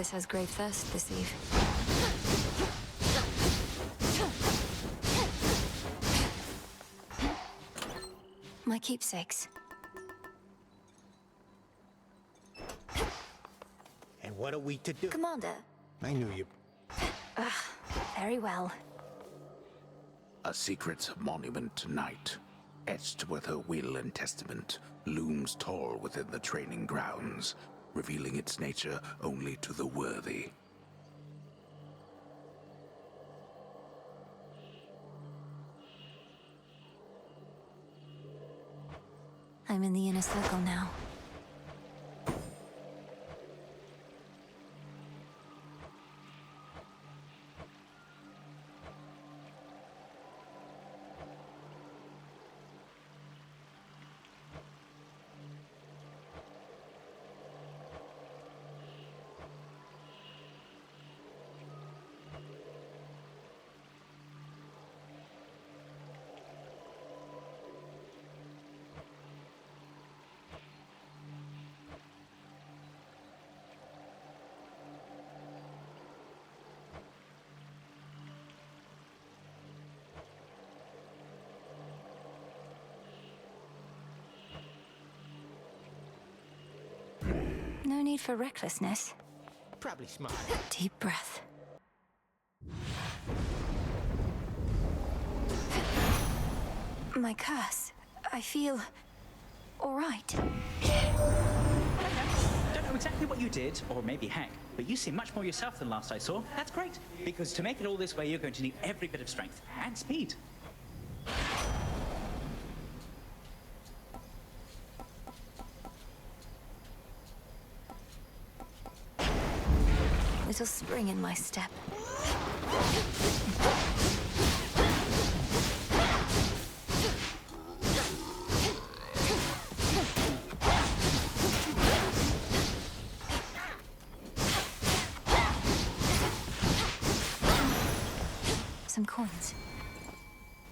This has grave thirst this eve. My keepsakes. And what are we to do? Commander. I knew you. Very well. A secret monument tonight, etched with her will and testament, looms tall within the training grounds, revealing its nature only to the worthy. I'm in the inner circle now. No need for recklessness. Probably smart. Deep breath. My curse. I feel... all right. Don't know exactly what you did, or maybe heck, but you seem much more yourself than last I saw. That's great, because to make it all this way, you're going to need every bit of strength and speed. Little spring in my step. Some coins.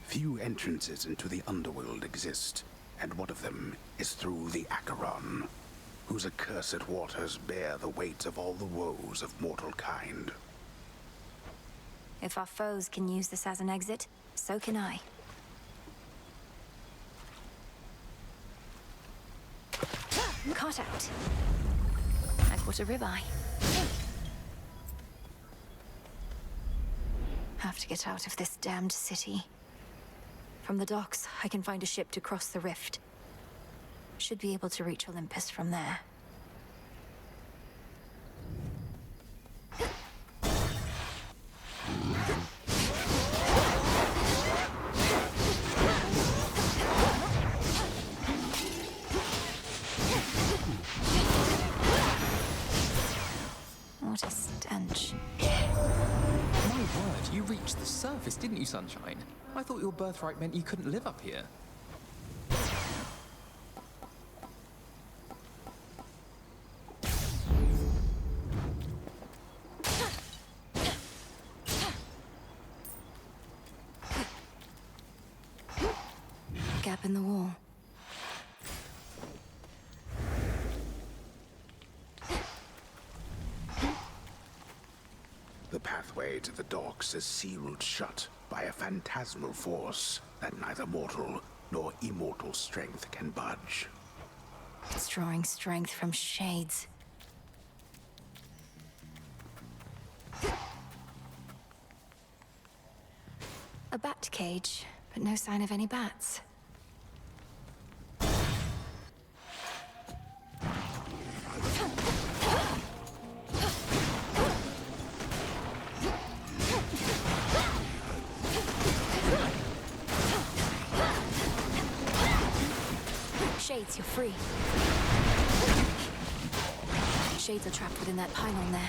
Few entrances into the underworld exist, and one of them is through the Acheron, whose accursed waters bear the weight of all the woes of mortal kind. If our foes can use this as an exit, so can I. Caught out. I caught a ribeye. Have to get out of this damned city. From the docks, I can find a ship to cross the rift. Should be able to reach Olympus from there. What a stench. My word, you reached the surface, didn't you, Sunshine? I thought your birthright meant you couldn't live up here. Gap in the wall. The pathway to the docks is sealed shut by a phantasmal force that neither mortal nor immortal strength can budge. It's drawing strength from shades. A bat cage, but no sign of any bats. Shades, you're free. Shades are trapped within that pylon there.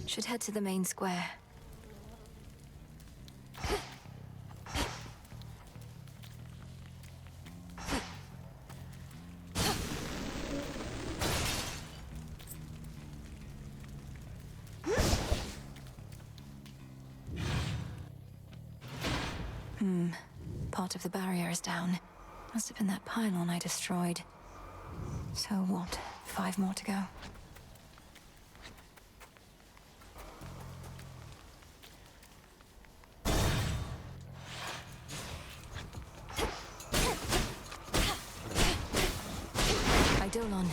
Should head to the main square. Part of the barrier is down. Must have been that pylon I destroyed. So what? 5 more to go. Eidolon.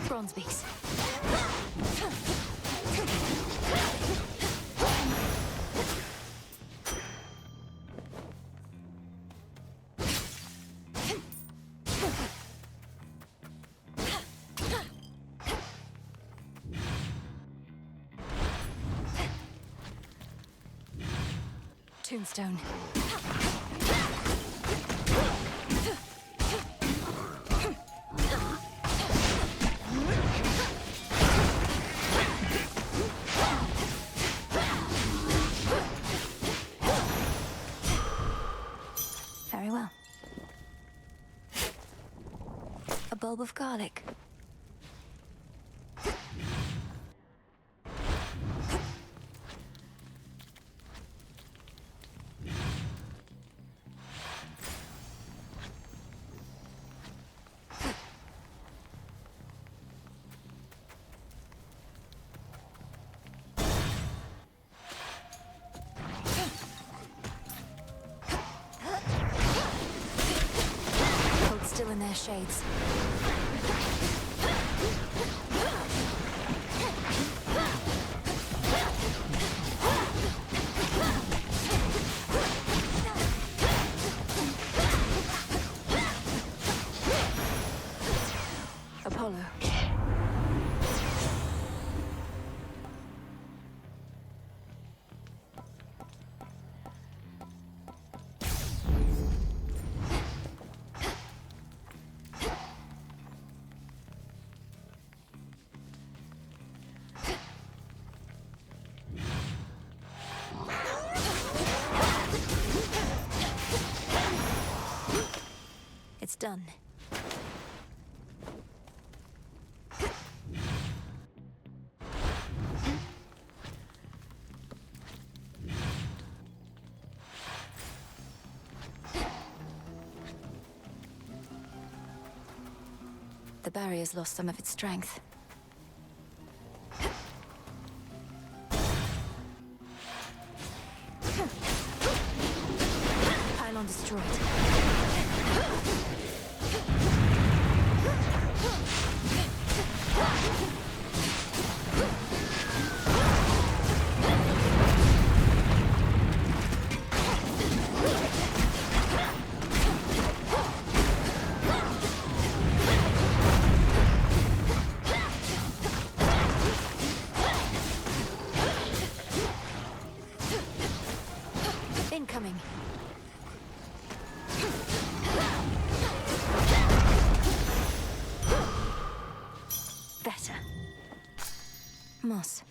Bronze beaks. Tombstone. Very well. A bulb of garlic. Hold still in their shades. Apollo. It's done. The barrier's lost some of its strength. Pylon destroyed. Incoming. Better. Moss.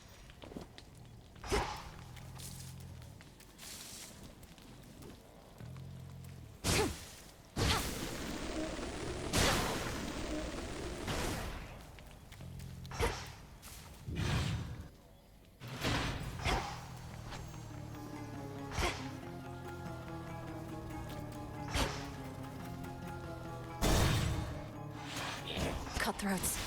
Cutthroats.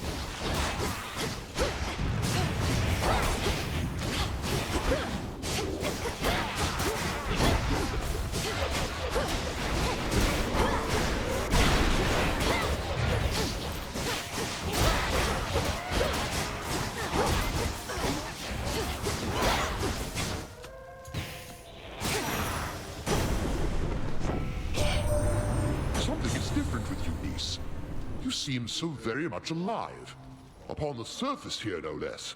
seems so very much alive. Upon the surface here, no less.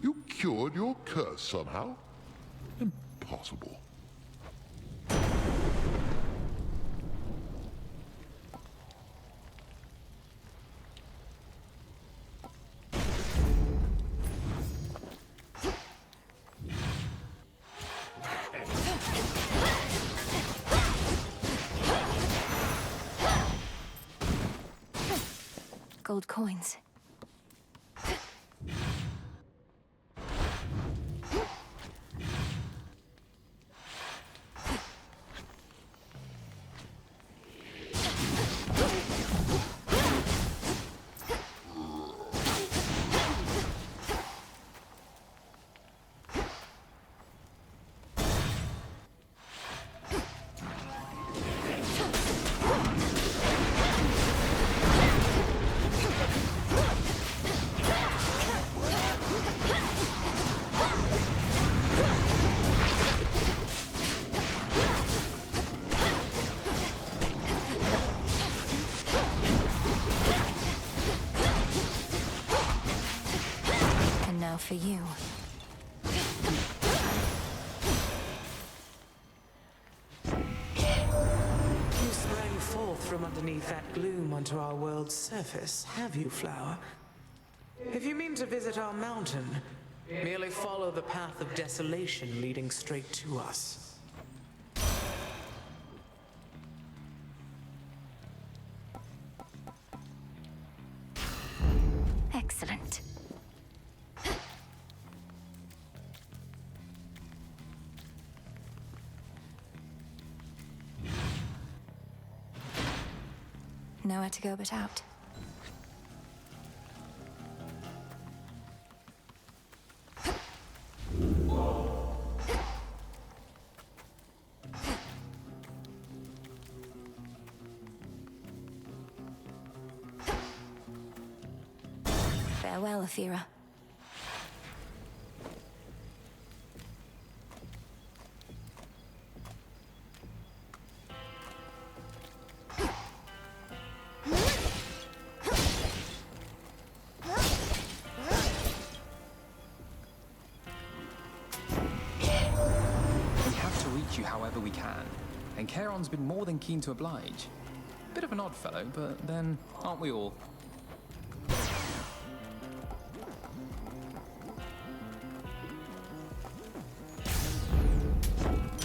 You cured your curse somehow? Impossible. Gold coins. Now for you. You sprang forth from underneath that gloom onto our world's surface, have you, Flower? If you mean to visit our mountain, merely follow the path of desolation leading straight to us. Excellent. Nowhere to go but out. Farewell, Athera. You however we can, and Charon's been more than keen to oblige. Bit of an odd fellow, but then, aren't we all?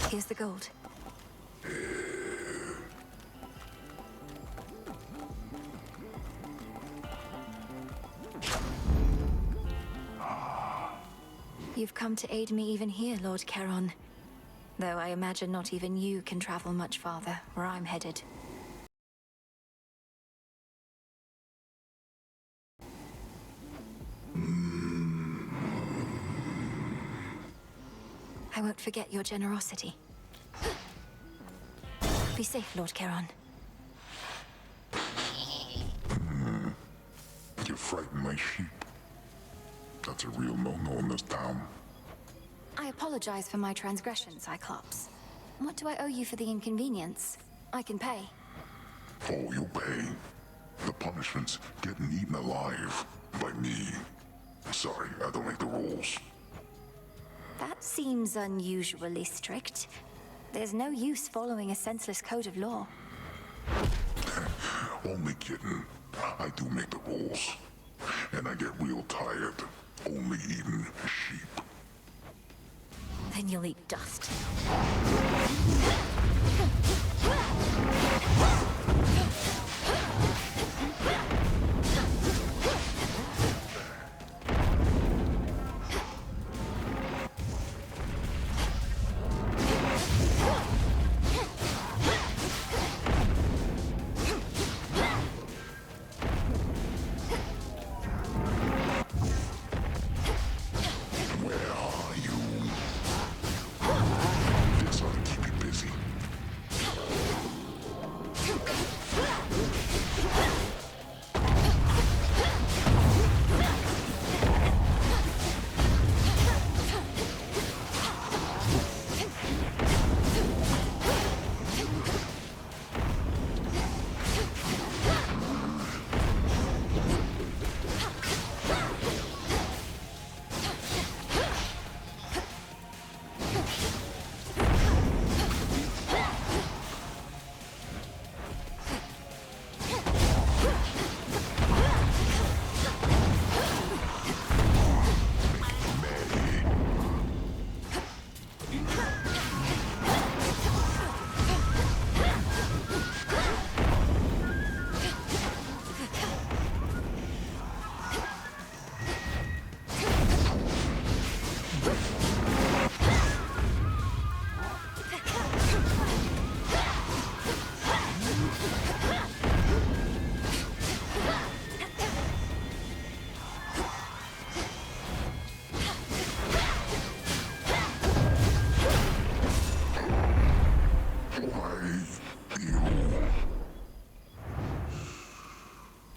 Here's the gold. You've come to aid me even here, Lord Charon. Though I imagine not even you can travel much farther where I'm headed. I won't forget your generosity. Be safe, Lord Charon. You frighten my sheep. That's a real no-no in this town. I apologize for my transgression, Cyclops. What do I owe you for the inconvenience? I can pay. Oh, you pay. The punishment's getting eaten alive by me. Sorry, I don't make the rules. That seems unusually strict. There's no use following a senseless code of law. Only kidding. I do make the rules. And I get real tired only eating sheep. Then you'll eat dust. Where are you? This ought to keep you busy.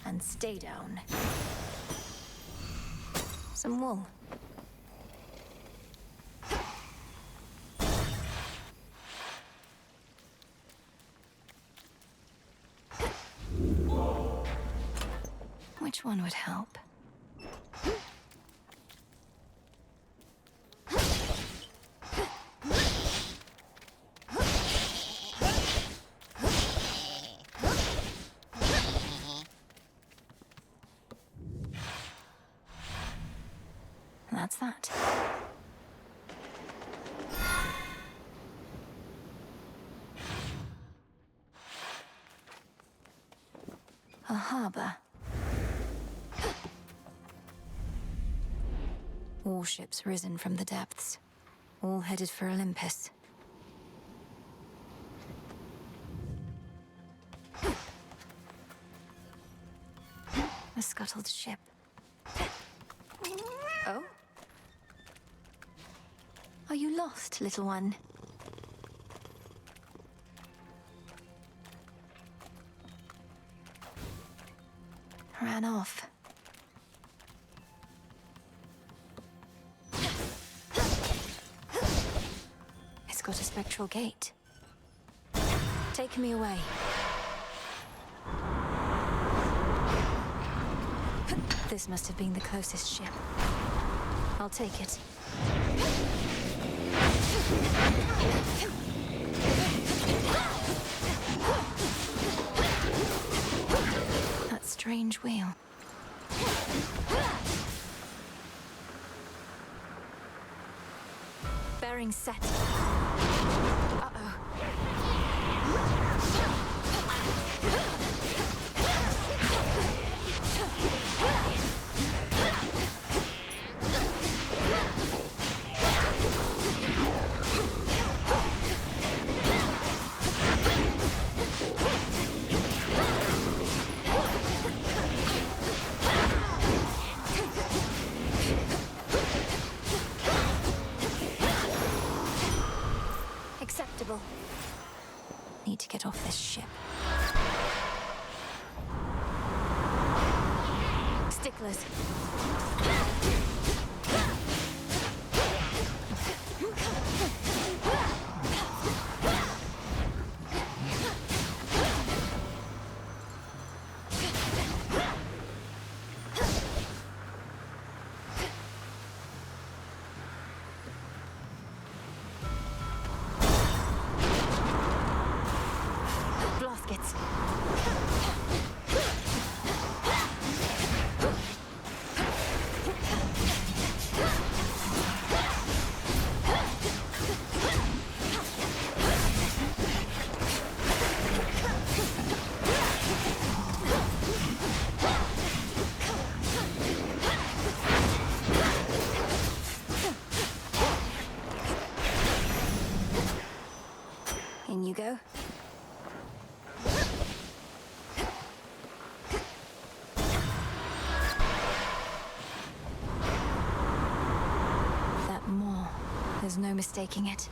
And stay down. Some wool. Which one would help? That's that. A harbor. Warships risen from the depths, all headed for Olympus. A scuttled ship. Oh? Are you lost, little one? Ran off. It's got a spectral gate. Take me away. This must have been the closest ship. I'll take it. That strange wheel. Bearing set. Uh-oh. Acceptable. Need to get off this ship. Sticklers. Blaskets. In you go. That maw, there's no mistaking it.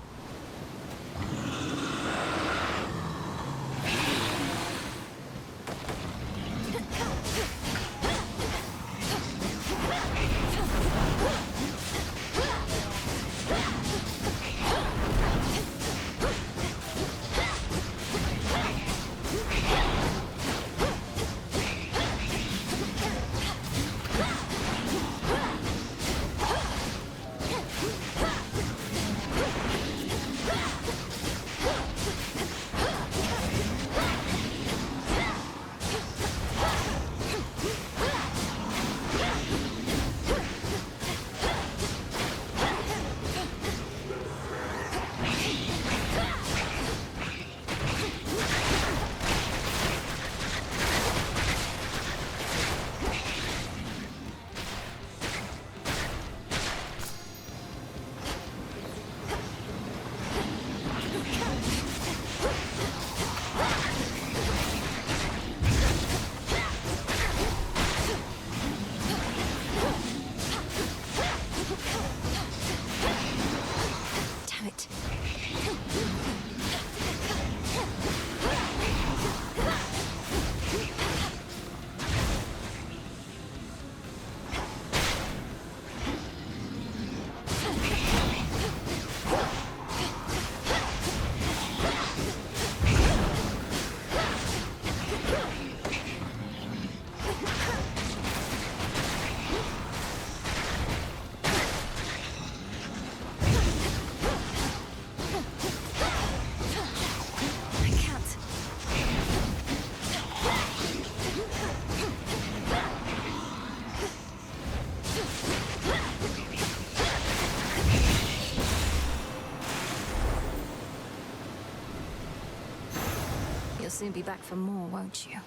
soon be back for more, won't you?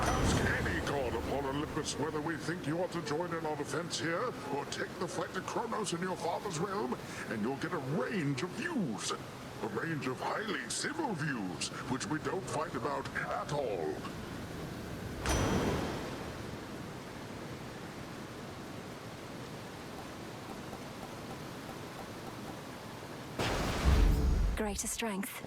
Ask any god upon Olympus whether we think you ought to join in our defense here, or take the fight to Kronos in your father's realm, and you'll get a range of views. A range of highly civil views, which we don't fight about at all. Greater strength.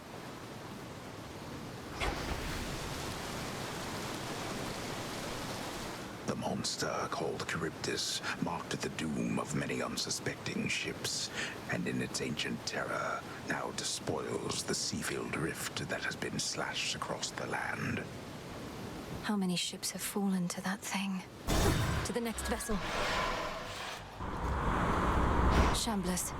The monster called Charybdis marked the doom of many unsuspecting ships, and in its ancient terror now despoils the sea-filled rift that has been slashed across the land. How many ships have fallen to that thing? To the next vessel. Shamblers.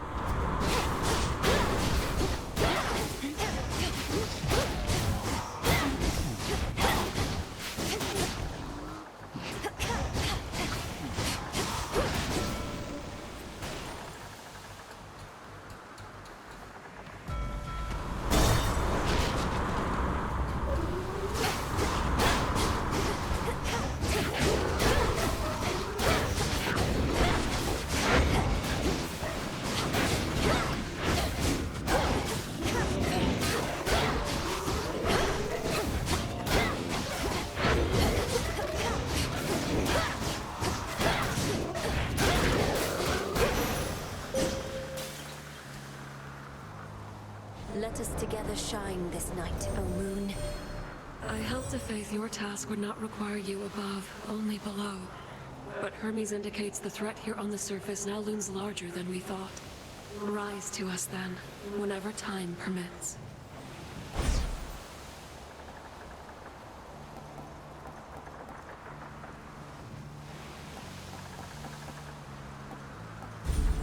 Let us together shine this night, O moon. I held to faith your task would not require you above, only below. But Hermes indicates the threat here on the surface now looms larger than we thought. Rise to us then, whenever time permits.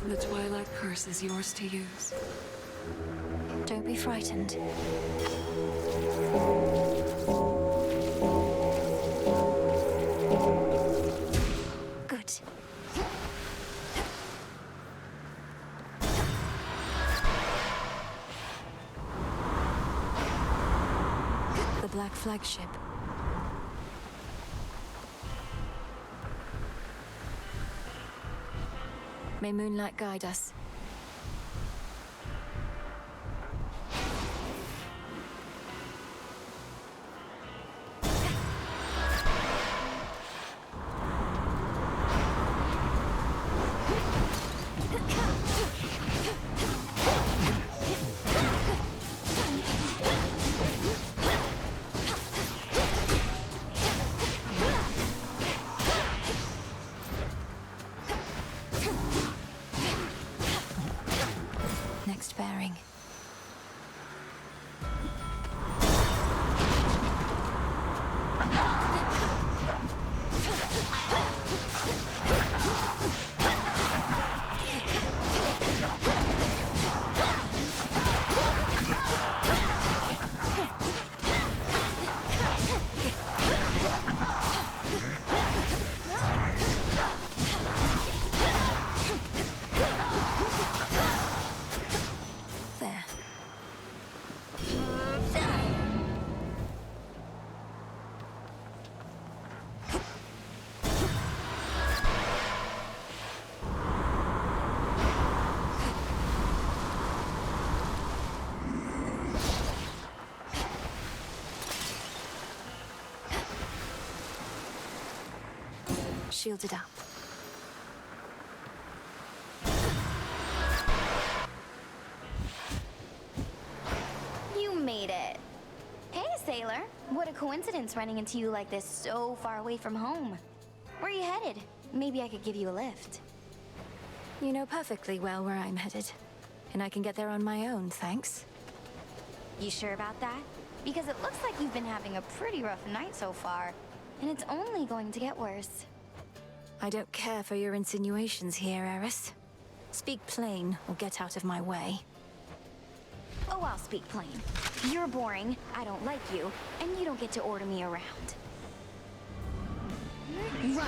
The Twilight Curse is yours to use. Don't be frightened. Good. The Black Flagship. May moonlight guide us. Next bearing. There. Shielded up. You made it. Hey, sailor. What a coincidence running into you like this so far away from home. Where are you headed? Maybe I could give you a lift. You know perfectly well where I'm headed. And I can get there on my own, thanks. You sure about that? Because it looks like you've been having a pretty rough night so far. And it's only going to get worse. I don't care for your insinuations here, Eris. Speak plain or get out of my way. Oh, I'll speak plain. You're boring, I don't like you, and you don't get to order me around. Run!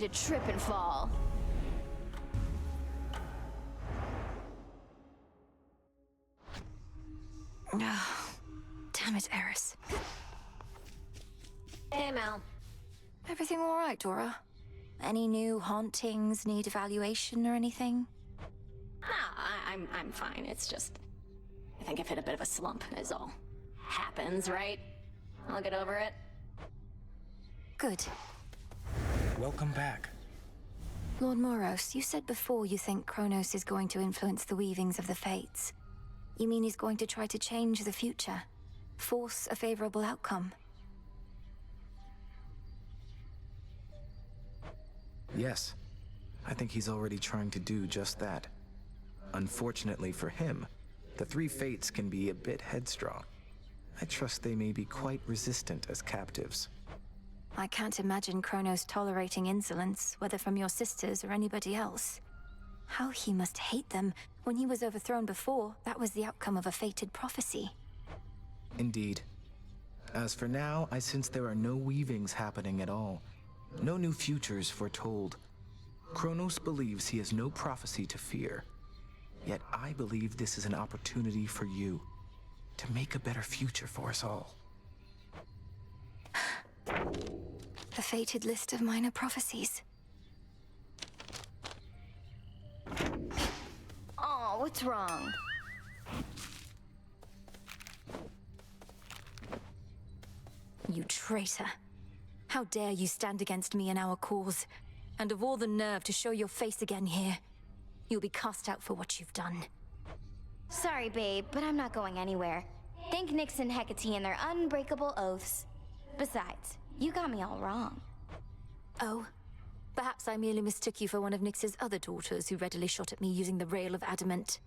to trip and fall. Damn it, Eris. Hey, Mel. Everything all right, Dora? Any new hauntings need evaluation or anything? I'm fine. It's just... I think I've hit a bit of a slump, is all. Happens, right? I'll get over it. Good. Welcome back. Lord Moros, you said before you think Kronos is going to influence the weavings of the fates. You mean he's going to try to change the future? Force a favorable outcome? Yes. I think he's already trying to do just that. Unfortunately for him, the three fates can be a bit headstrong. I trust they may be quite resistant as captives. I can't imagine Kronos tolerating insolence, whether from your sisters or anybody else. How he must hate them. When he was overthrown before, that was the outcome of a fated prophecy. Indeed. As for now, I sense there are no weavings happening at all. No new futures foretold. Kronos believes he has no prophecy to fear. Yet I believe this is an opportunity for you to make a better future for us all. The fated list of minor prophecies. Oh, what's wrong? You traitor. How dare you stand against me and our cause? And of all the nerve to show your face again here. You'll be cast out for what you've done. Sorry, babe, but I'm not going anywhere. Thank Nyx and Hecate and their unbreakable oaths. Besides, you got me all wrong. Oh? Perhaps I merely mistook you for one of Nyx's other daughters who readily shot at me using the rail of adamant.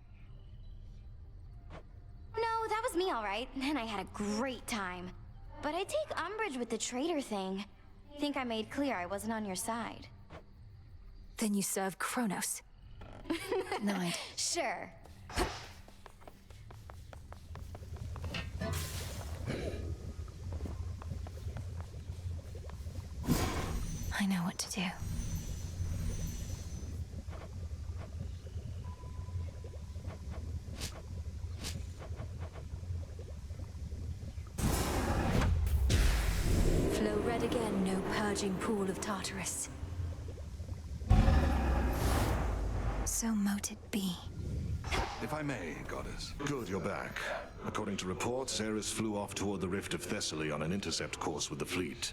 No, that was me all right, and I had a great time. But I take umbrage with the traitor thing. Think I made clear I wasn't on your side. Then you serve Kronos. Nine. Sure. I know what to do. Flow red again, no purging pool of Tartarus. So mote it be. If I may, Goddess. Good, you're back. According to reports, Eris flew off toward the Rift of Thessaly on an intercept course with the fleet.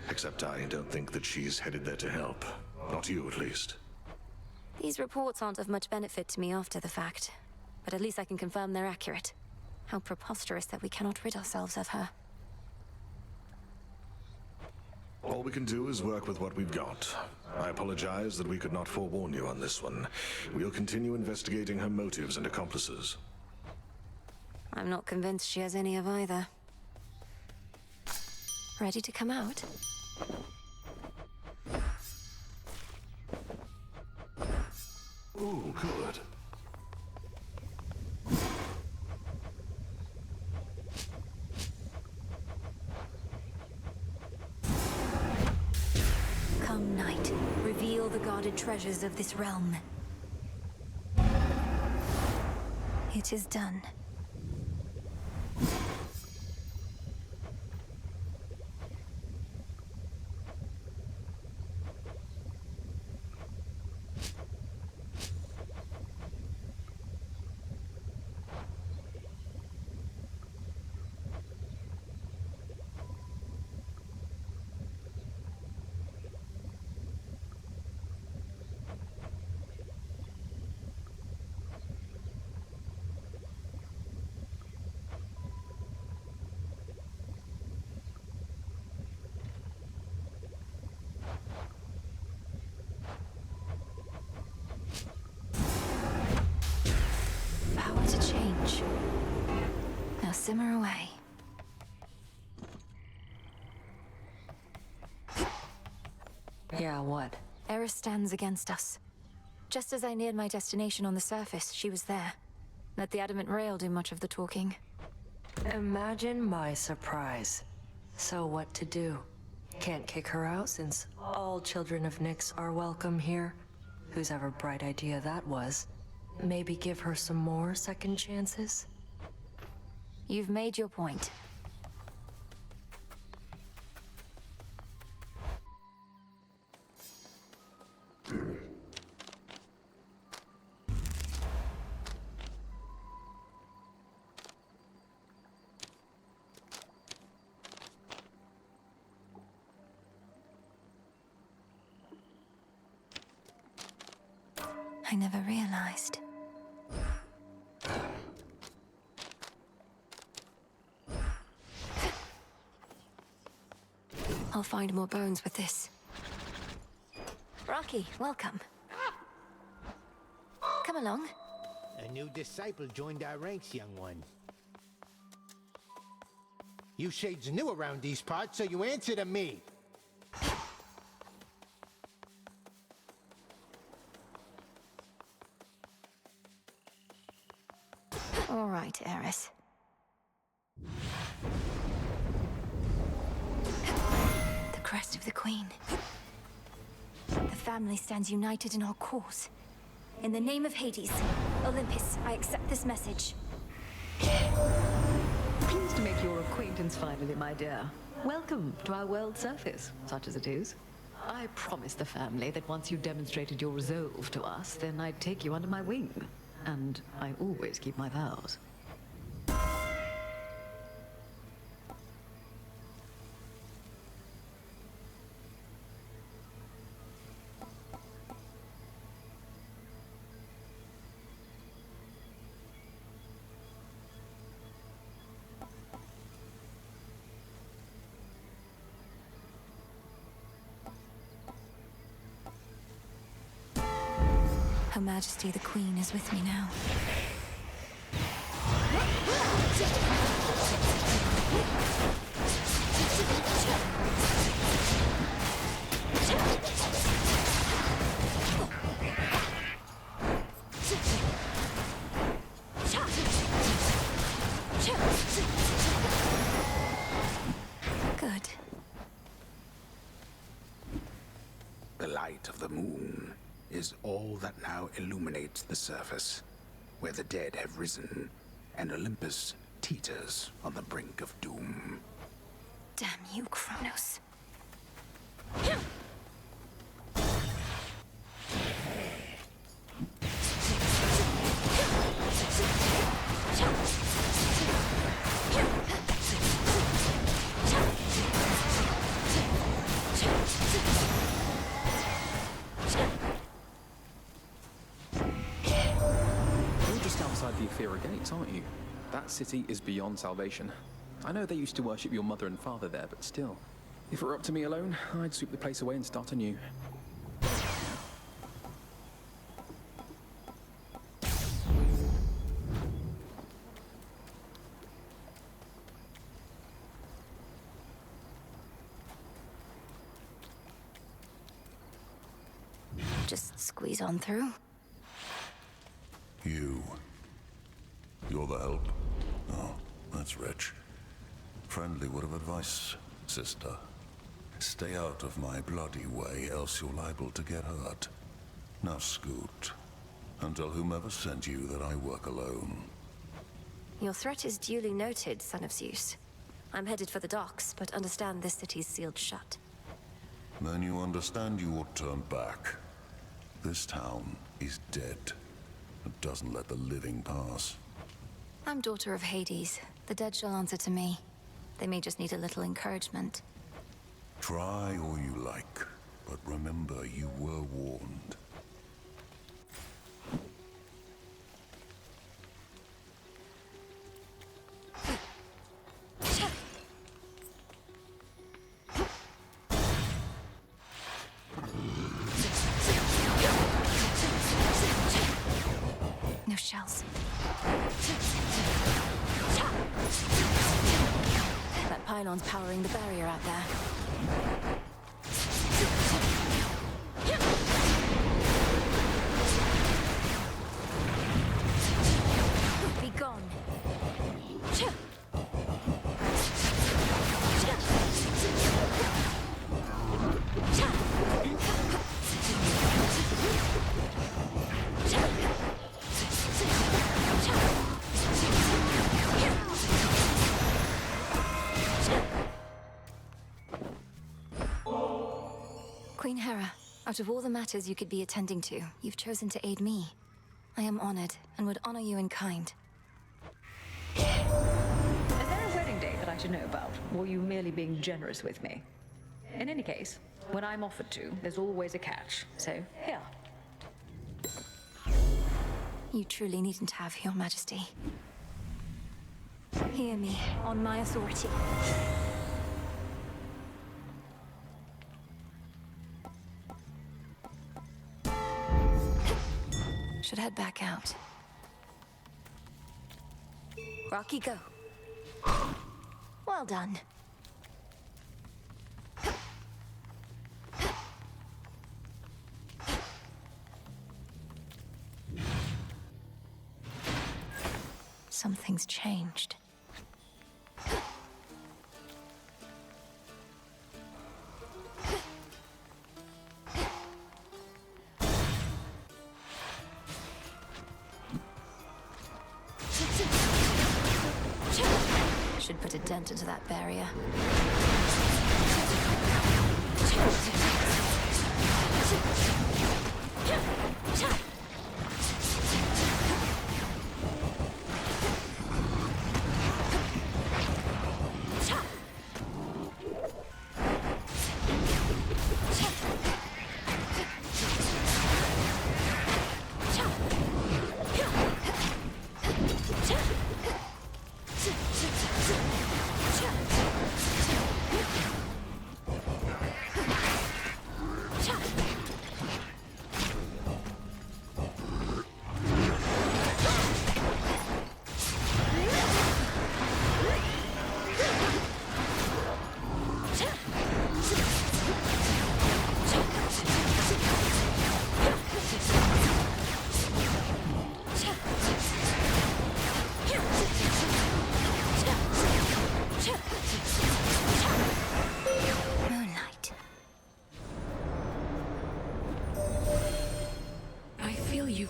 Except I don't think that she's headed there to help. Not you, at least. These reports aren't of much benefit to me after the fact. But at least I can confirm they're accurate. How preposterous that we cannot rid ourselves of her. All we can do is work with what we've got. I apologize that we could not forewarn you on this one. We'll continue investigating her motives and accomplices. I'm not convinced she has any of either. Ready to come out? Ooh, good. Come, night. Reveal the guarded treasures of this realm. It is done. Power to change. Now simmer away. Yeah, what? Eris stands against us. Just as I neared my destination on the surface, she was there. Let the adamant rail do much of the talking. Imagine my surprise. So what to do? Can't kick her out since all children of Nyx are welcome here. Whose ever bright idea that was. Maybe give her some more second chances? You've made your point. I never realized. I'll find more bones with this. Rocky, welcome. Come along. A new disciple joined our ranks, young one. You shades new around these parts, so you answer to me. All right, Eris. The crest of the Queen. The family stands united in our cause. In the name of Hades, Olympus, I accept this message. Pleased to make your acquaintance finally, my dear. Welcome to our world surface, such as it is. I promised the family that once you demonstrated your resolve to us, then I'd take you under my wing. And I always keep my vows. Her Majesty the Queen is with me now. Good. The light of the moon is all that now illuminates the surface, where the dead have risen, and Olympus teeters on the brink of doom. Damn you, Kronos. The Aethera Gates, aren't you? That city is beyond salvation. I know they used to worship your mother and father there, but still. If it were up to me alone, I'd sweep the place away and start anew. Just squeeze on through. You're the help? Oh, that's rich. Friendly word of advice, sister. Stay out of my bloody way, else you're liable to get hurt. Now scoot, and tell whomever sent you that I work alone. Your threat is duly noted, son of Zeus. I'm headed for the docks, but understand this city's sealed shut. Then you understand you ought to turn back. This town is dead. It doesn't let the living pass. I'm daughter of Hades. The dead shall answer to me. They may just need a little encouragement. Try all you like, but remember you were warned. No shells. That pylon's powering the barrier out there. Be gone. Out of all the matters you could be attending to, you've chosen to aid me. I am honored and would honor you in kind. Is there a wedding date that I should know about? Or are you merely being generous with me? In any case, when I'm offered to, there's always a catch. So, here. You truly needn't have, Your Majesty. Hear me, on my authority. Should head back out. Rocky, go. Well done. Something's changed. Should put a dent into that barrier.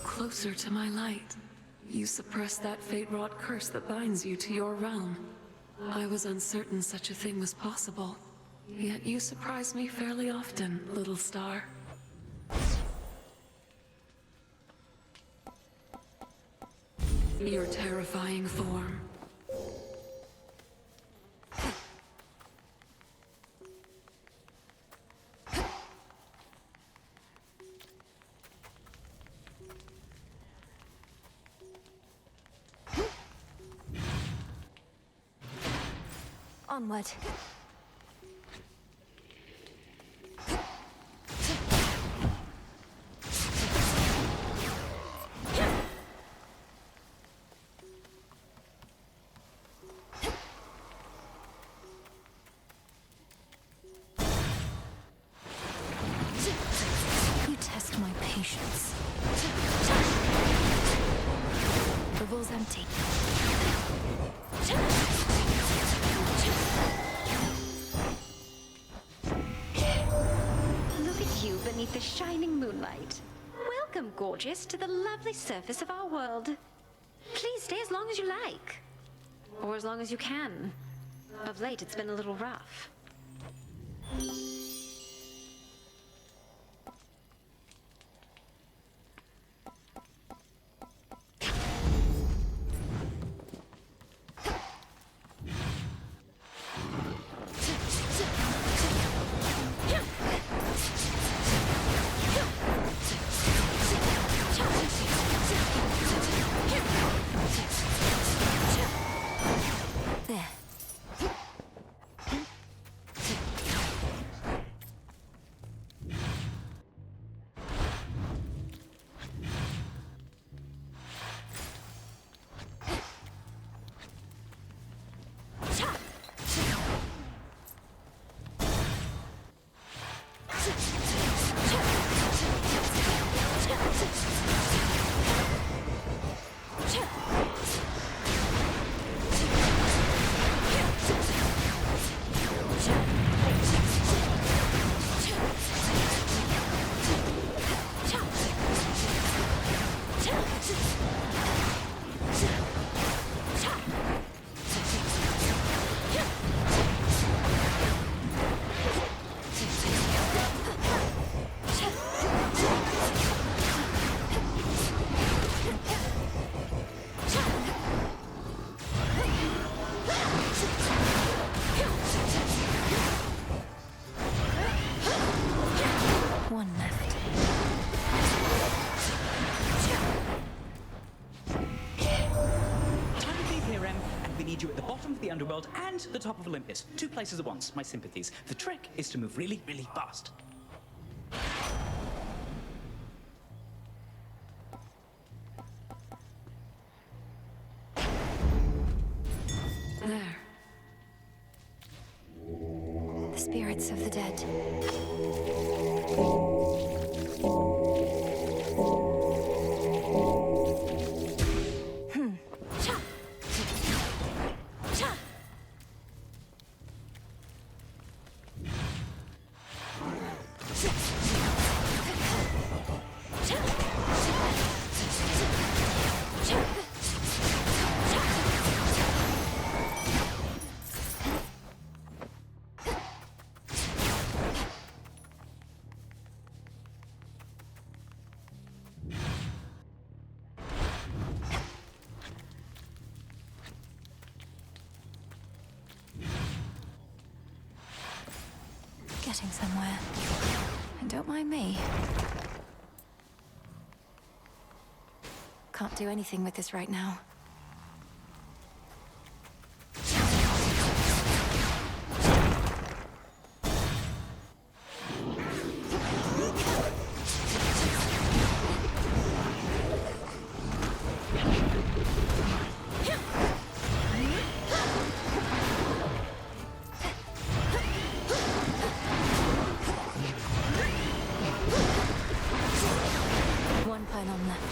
Closer to my light. You suppressed that fate-wrought curse that binds you to your realm. I was uncertain such a thing was possible. Yet you surprise me fairly often, little star. Your terrifying form. Onward. You test my patience. Revol's empty. Beneath the shining moonlight. Welcome, gorgeous, to the lovely surface of our world. Please stay as long as you like. Or as long as you can. Of late, it's been a little rough. need you at the bottom of the underworld and the top of Olympus. 2 places at once, my sympathies. The trick is to move really, really fast. There. The spirits of the dead. Getting somewhere. And don't mind me. Can't do anything with this right now. One pylon left.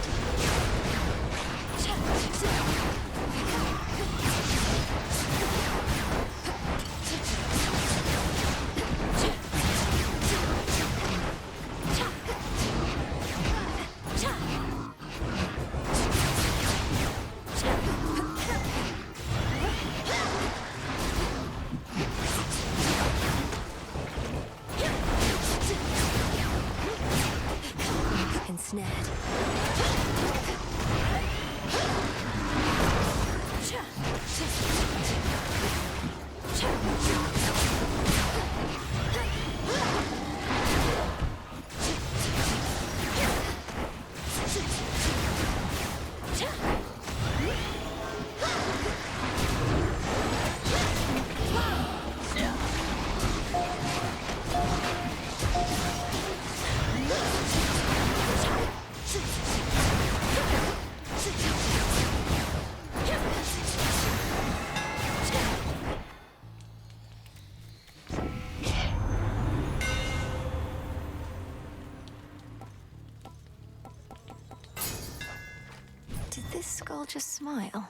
Ensnared. Did this skull just smile?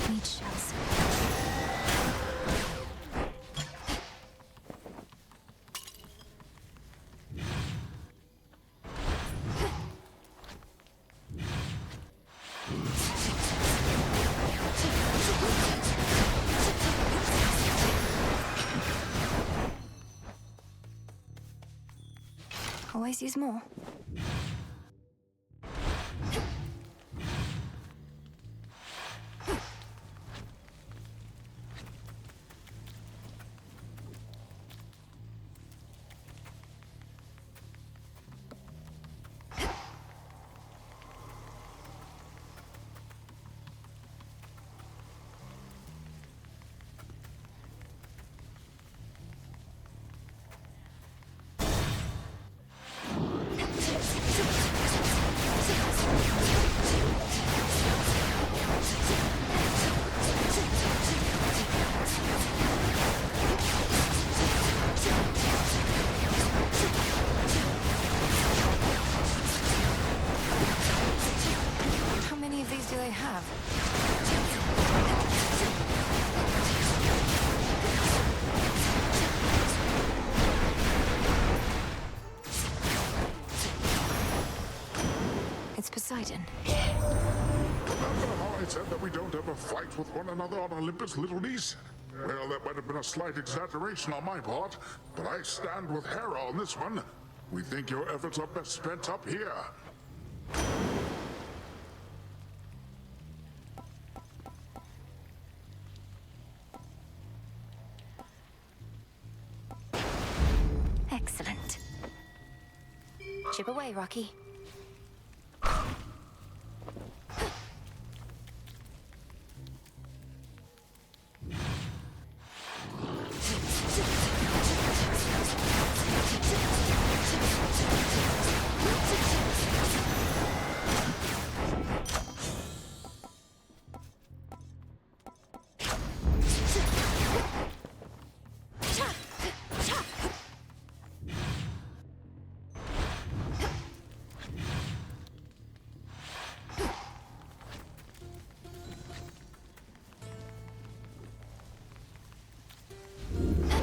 Need shells. Always use more. How many of these do they have? It's Poseidon. Remember how I said that we don't ever fight with one another on Olympus, little niece? Well, that might have been a slight exaggeration on my part, but I stand with Hera on this one. We think your efforts are best spent up here. Chip away, Rocky.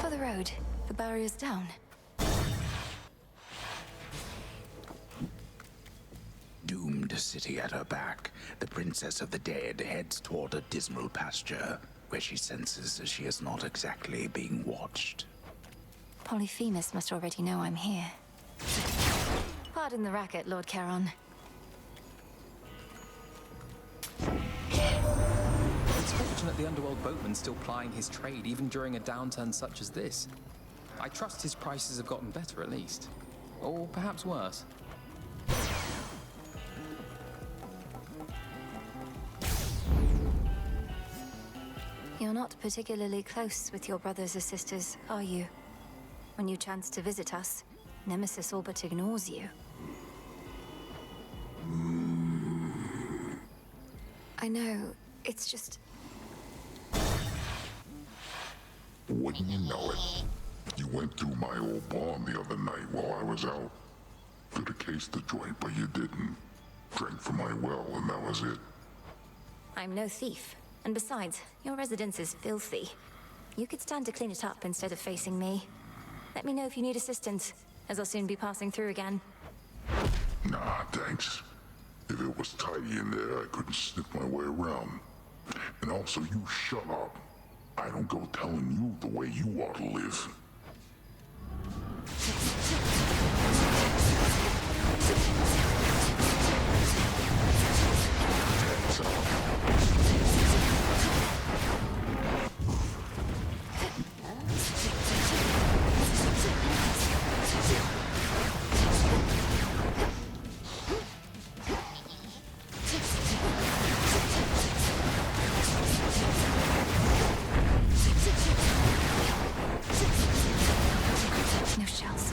For the road. The barrier's down. Doomed city at her back, the Princess of the Dead heads toward a dismal pasture, where she senses she is not exactly being watched. Polyphemus must already know I'm here. Pardon the racket, Lord Charon. It's fortunate the underworld boatman's still plying his trade, even during a downturn such as this. I trust his prices have gotten better, at least. Or perhaps worse. You're not particularly close with your brothers or sisters, are you? When you chance to visit us, Nemesis all but ignores you. I know, it's just... Wouldn't you know it? You went through my old barn the other night while I was out. Could have cased the joint, but you didn't. Drank from my well, and that was it. I'm no thief. And besides, your residence is filthy. You could stand to clean it up instead of facing me. Let me know if you need assistance, as I'll soon be passing through again. Nah, thanks. If it was tidy in there, I couldn't sniff my way around. And also, you shut up. I don't go telling you the way you ought to live. Heads up. No shells.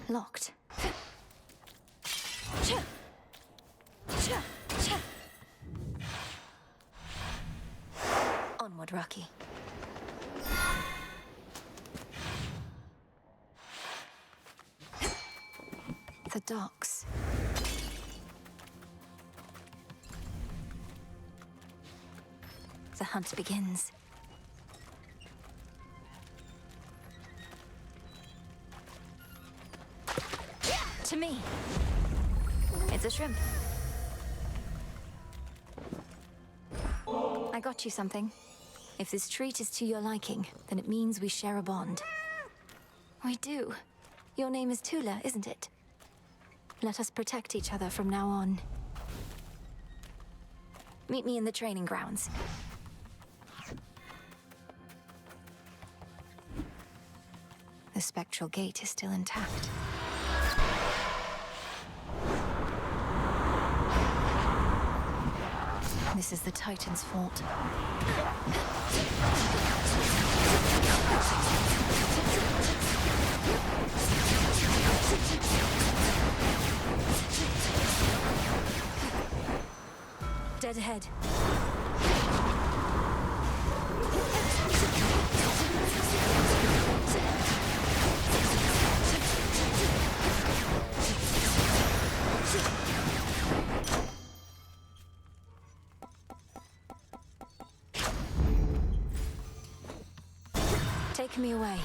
Locked. Onward, Rocky. Rocky. The docks. The hunt begins. To me. It's a shrimp. I got you something. If this treat is to your liking, then it means we share a bond. We do. Your name is Tula, isn't it? Let us protect each other from now on. Meet me in the training grounds. The spectral gate is still intact. This is the Titan's fault. Dead ahead. Take me away.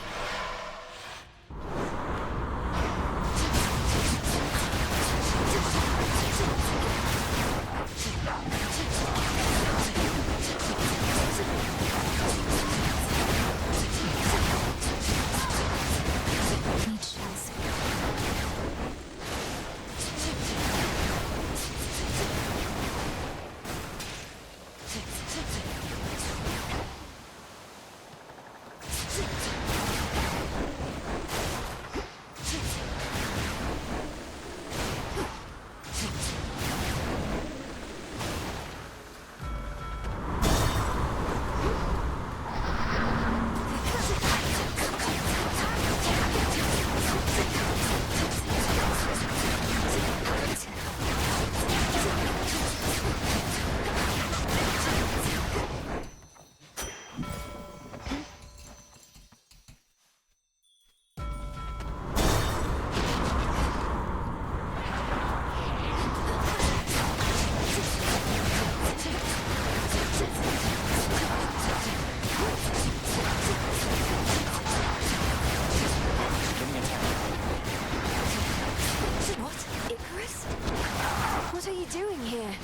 Need shells. What are you doing here?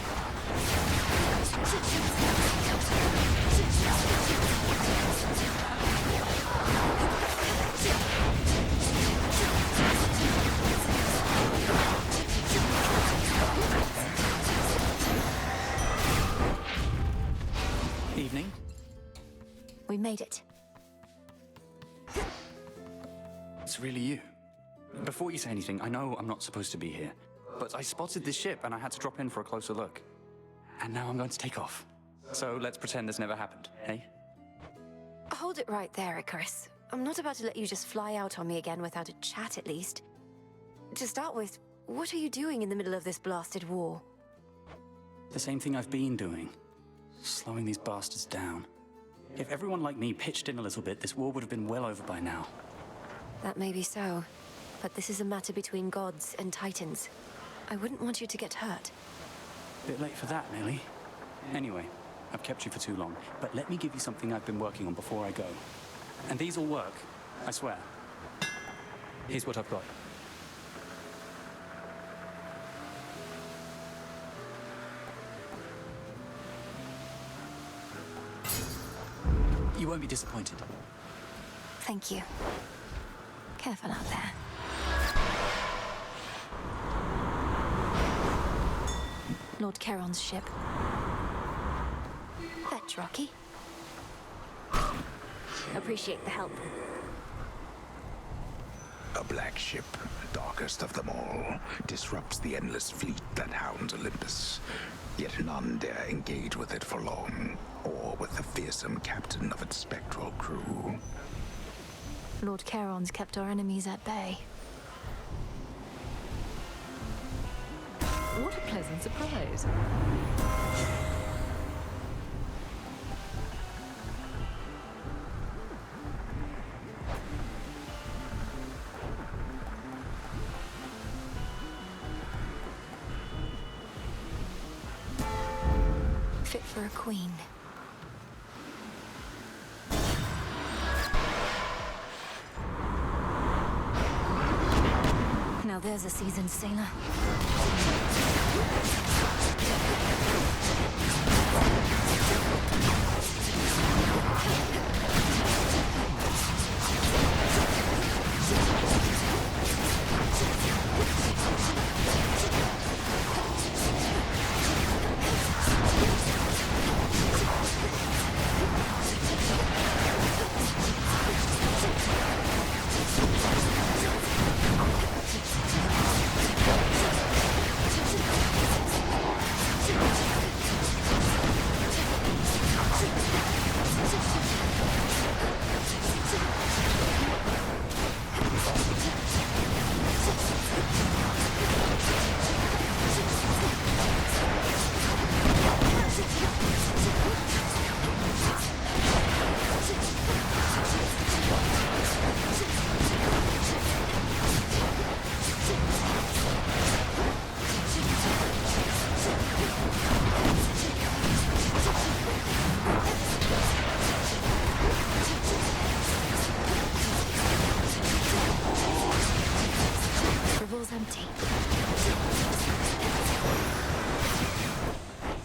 Evening. We made it. It's really you. Before you say anything, I know I'm not supposed to be here, but I spotted this ship and I had to drop in for a closer look. And now I'm going to take off. So let's pretend this never happened, eh? Hold it right there, Icarus. I'm not about to let you just fly out on me again without a chat, at least. To start with, what are you doing in the middle of this blasted war? The same thing I've been doing. Slowing these bastards down. If everyone like me pitched in a little bit, this war would have been well over by now. That may be so, but this is a matter between gods and titans. I wouldn't want you to get hurt. Bit late for that, Millie. Anyway, I've kept you for too long, but let me give you something I've been working on before I go. And these will work, I swear. Here's what I've got. You won't be disappointed. Thank you. Careful out there. Lord Charon's ship. Fetch, Rocky. Appreciate the help. A black ship, darkest of them all, disrupts the endless fleet that hounds Olympus. Yet none dare engage with it for long, or with the fearsome captain of its spectral crew. Lord Charon's kept our enemies at bay. What a pleasant surprise. Fit for a queen. Now there's a seasoned sailor.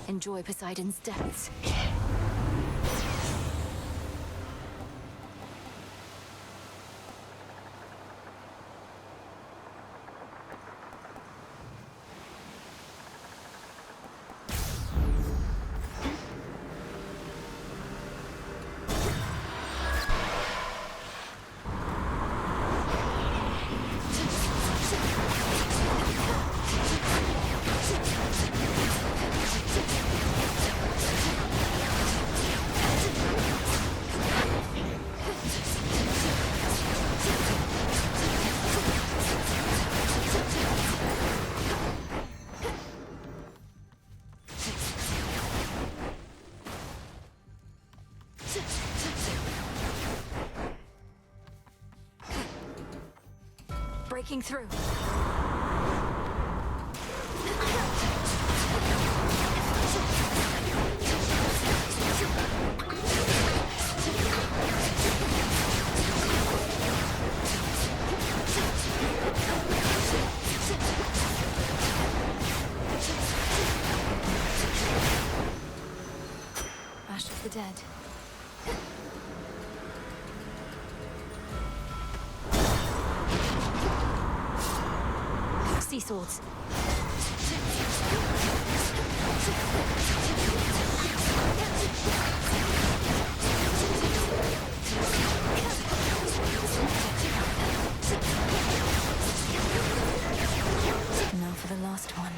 Enjoy Poseidon's depths. Breaking through. Ash of the Dead. Sea swords. Now for the last one.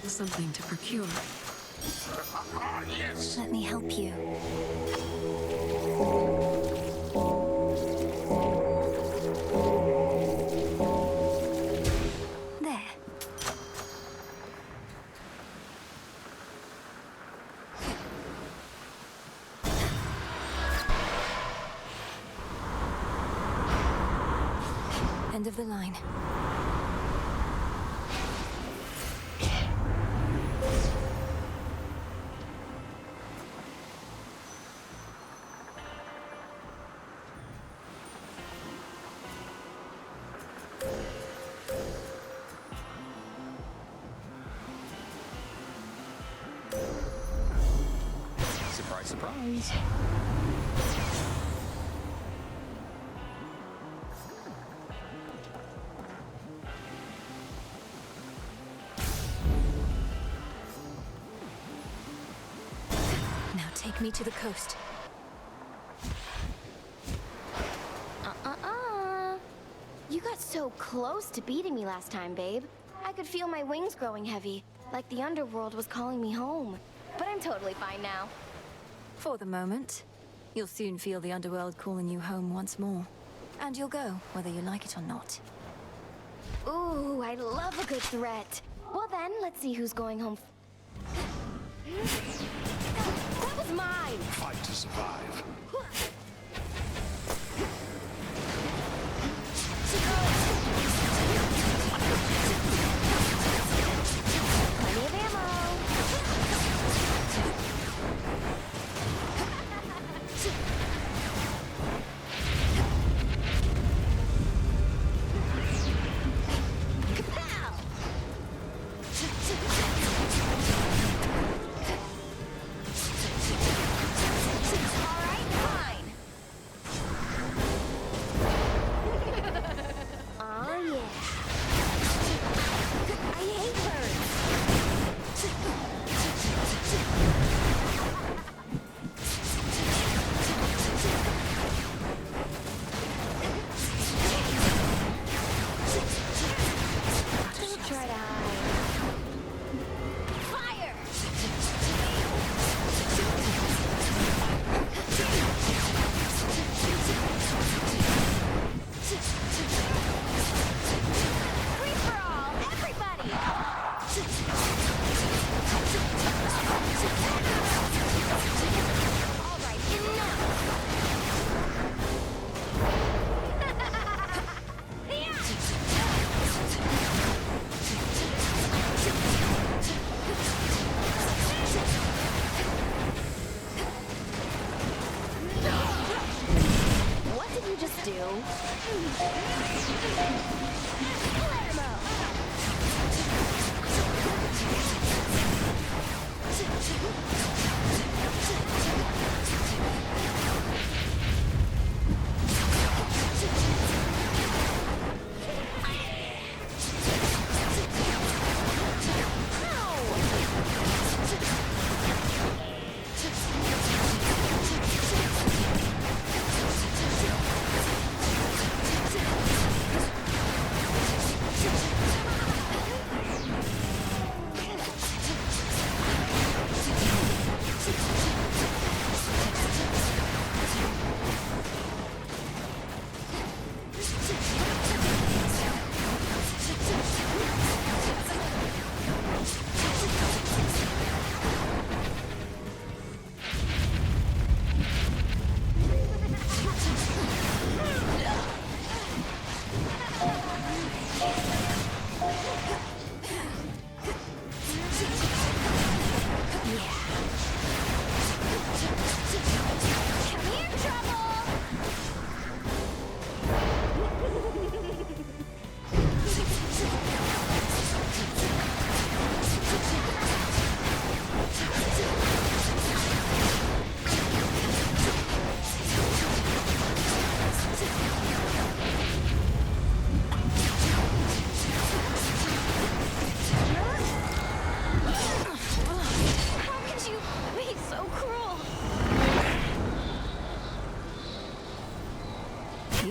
Something to procure. Yes. Let me help you. There. End of the line. Surprise! Now take me to the coast. You got so close to beating me last time, babe. I could feel my wings growing heavy, like the underworld was calling me home. But I'm totally fine now. For the moment. You'll soon feel the underworld calling you home once more. And you'll go, whether you like it or not. Ooh, I love a good threat. Well then, let's see who's going home. That was mine! Fight to survive. Plenty of ammo.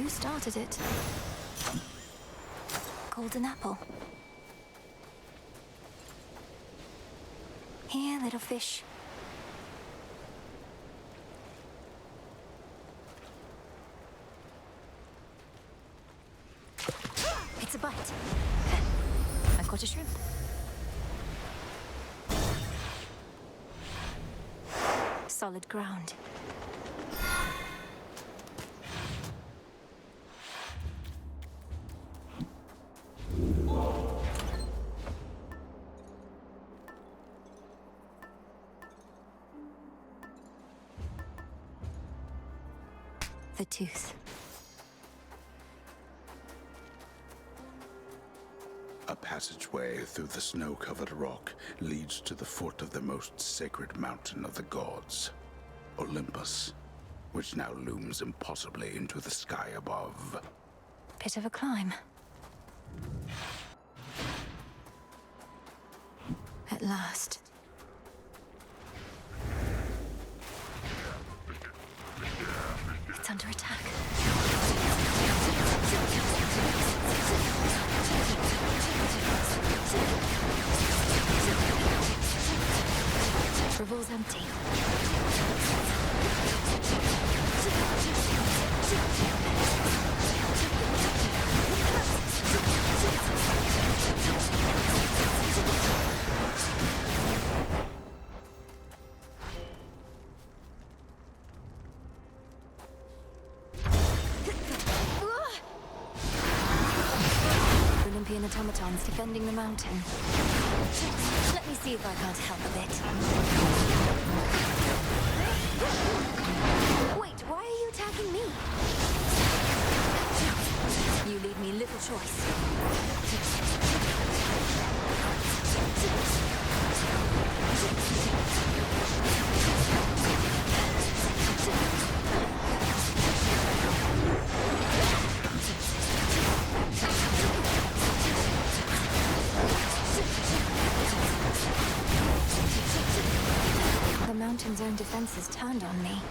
Started it. Golden apple. Here, little fish. It's a bite. I've got a shrimp. Solid ground. The tooth. A passageway through the snow-covered rock leads to the foot of the most sacred mountain of the gods. Olympus, which now looms impossibly into the sky above. Bit of a climb. At last. It's under attack. Revol's empty. Olympian automatons defending the mountain. Let me see if I can't help a bit. Wait, why are you attacking me? You leave me little choice. The mountain's own defenses turned on me.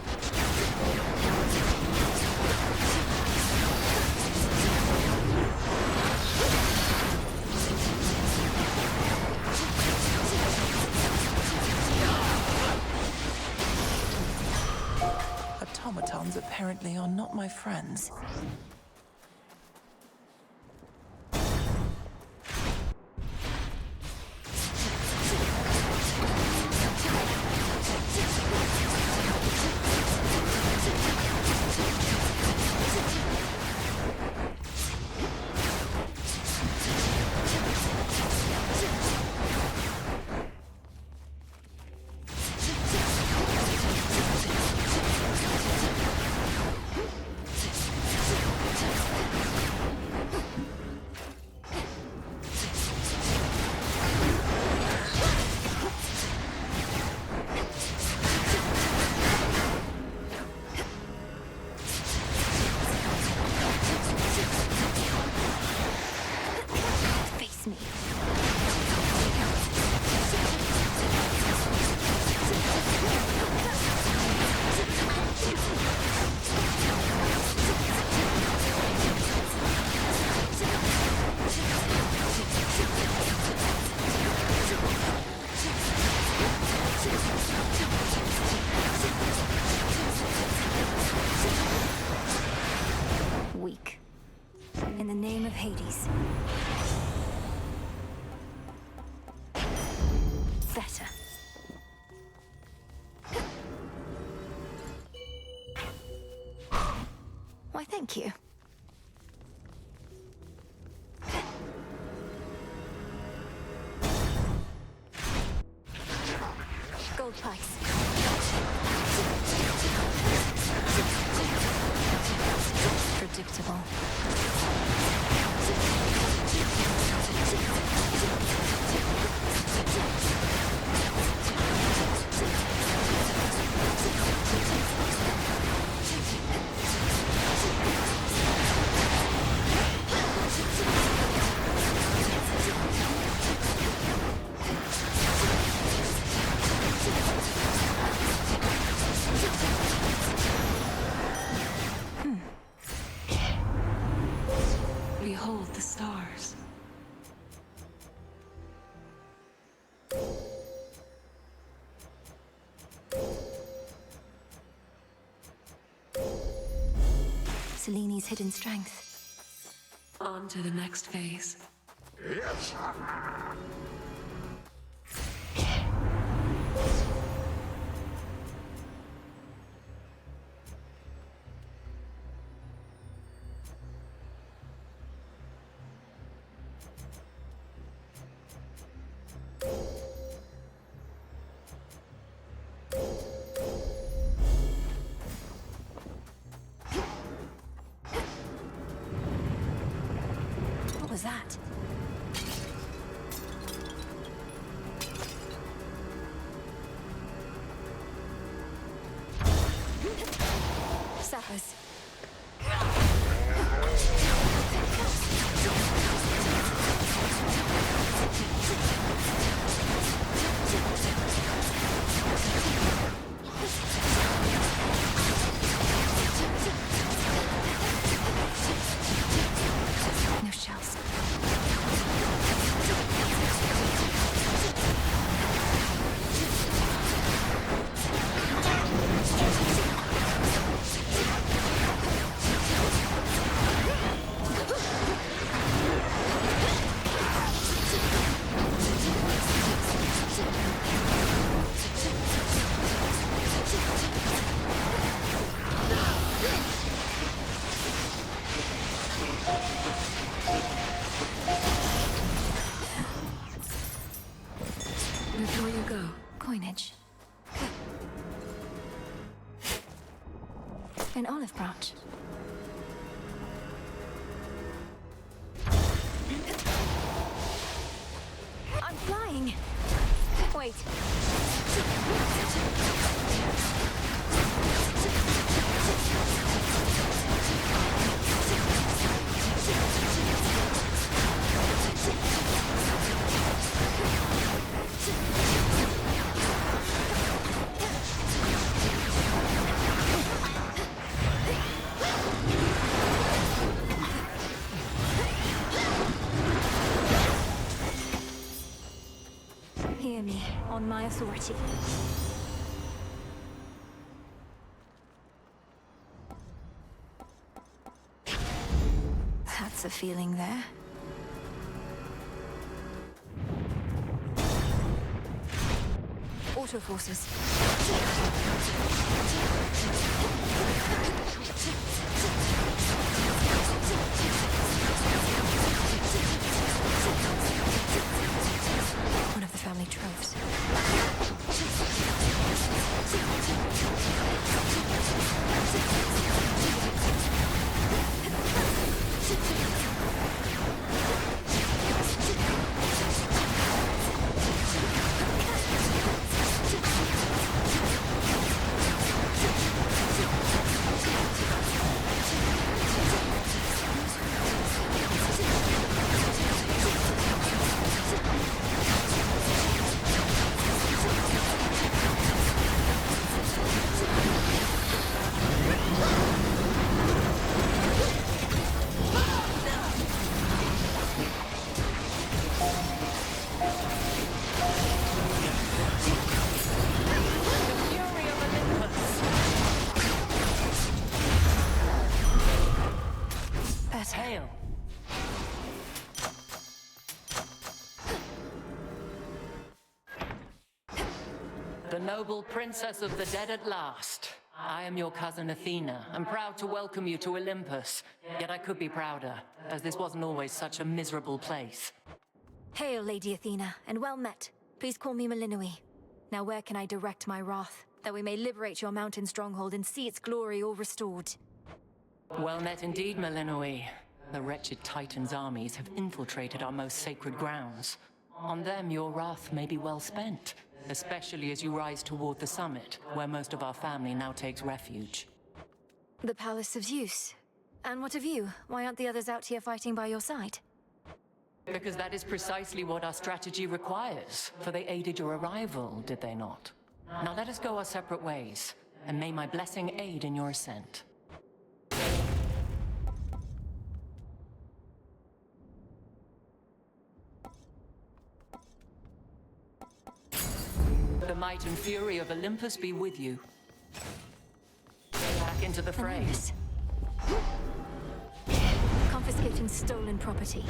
Automatons apparently are not my friends. Weak. In the name of Hades. Better. Why, thank you. Gold pikes. Predictable. Behold the stars. Seleni's hidden strength. On to the next phase. Yes! What was that? coinage. An olive branch. I'm flying! Wait. Hear me, on my authority. That's a feeling there. Auto forces. One of the family troves. Hail! The noble princess of the dead at last. I am your cousin Athena. I'm proud to welcome you to Olympus. Yet I could be prouder, as this wasn't always such a miserable place. Hail, Lady Athena, and well met. Please call me Melinoi. Now where can I direct my wrath, that we may liberate your mountain stronghold and see its glory all restored? Well met indeed, Melinoi. The wretched Titan's armies have infiltrated our most sacred grounds. On them, your wrath may be well spent, especially as you rise toward the summit, where most of our family now takes refuge. The Palace of Zeus. And what of you? Why aren't the others out here fighting by your side? Because that is precisely what our strategy requires, for they aided your arrival, did they not? Now let us go our separate ways, and may my blessing aid in your ascent. The might and fury of Olympus be with you. Back into the fray. Confiscating stolen property.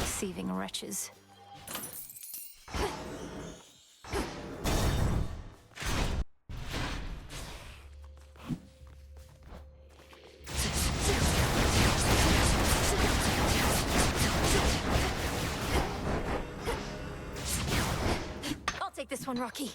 Deceiving wretches. Take this one, Rocky.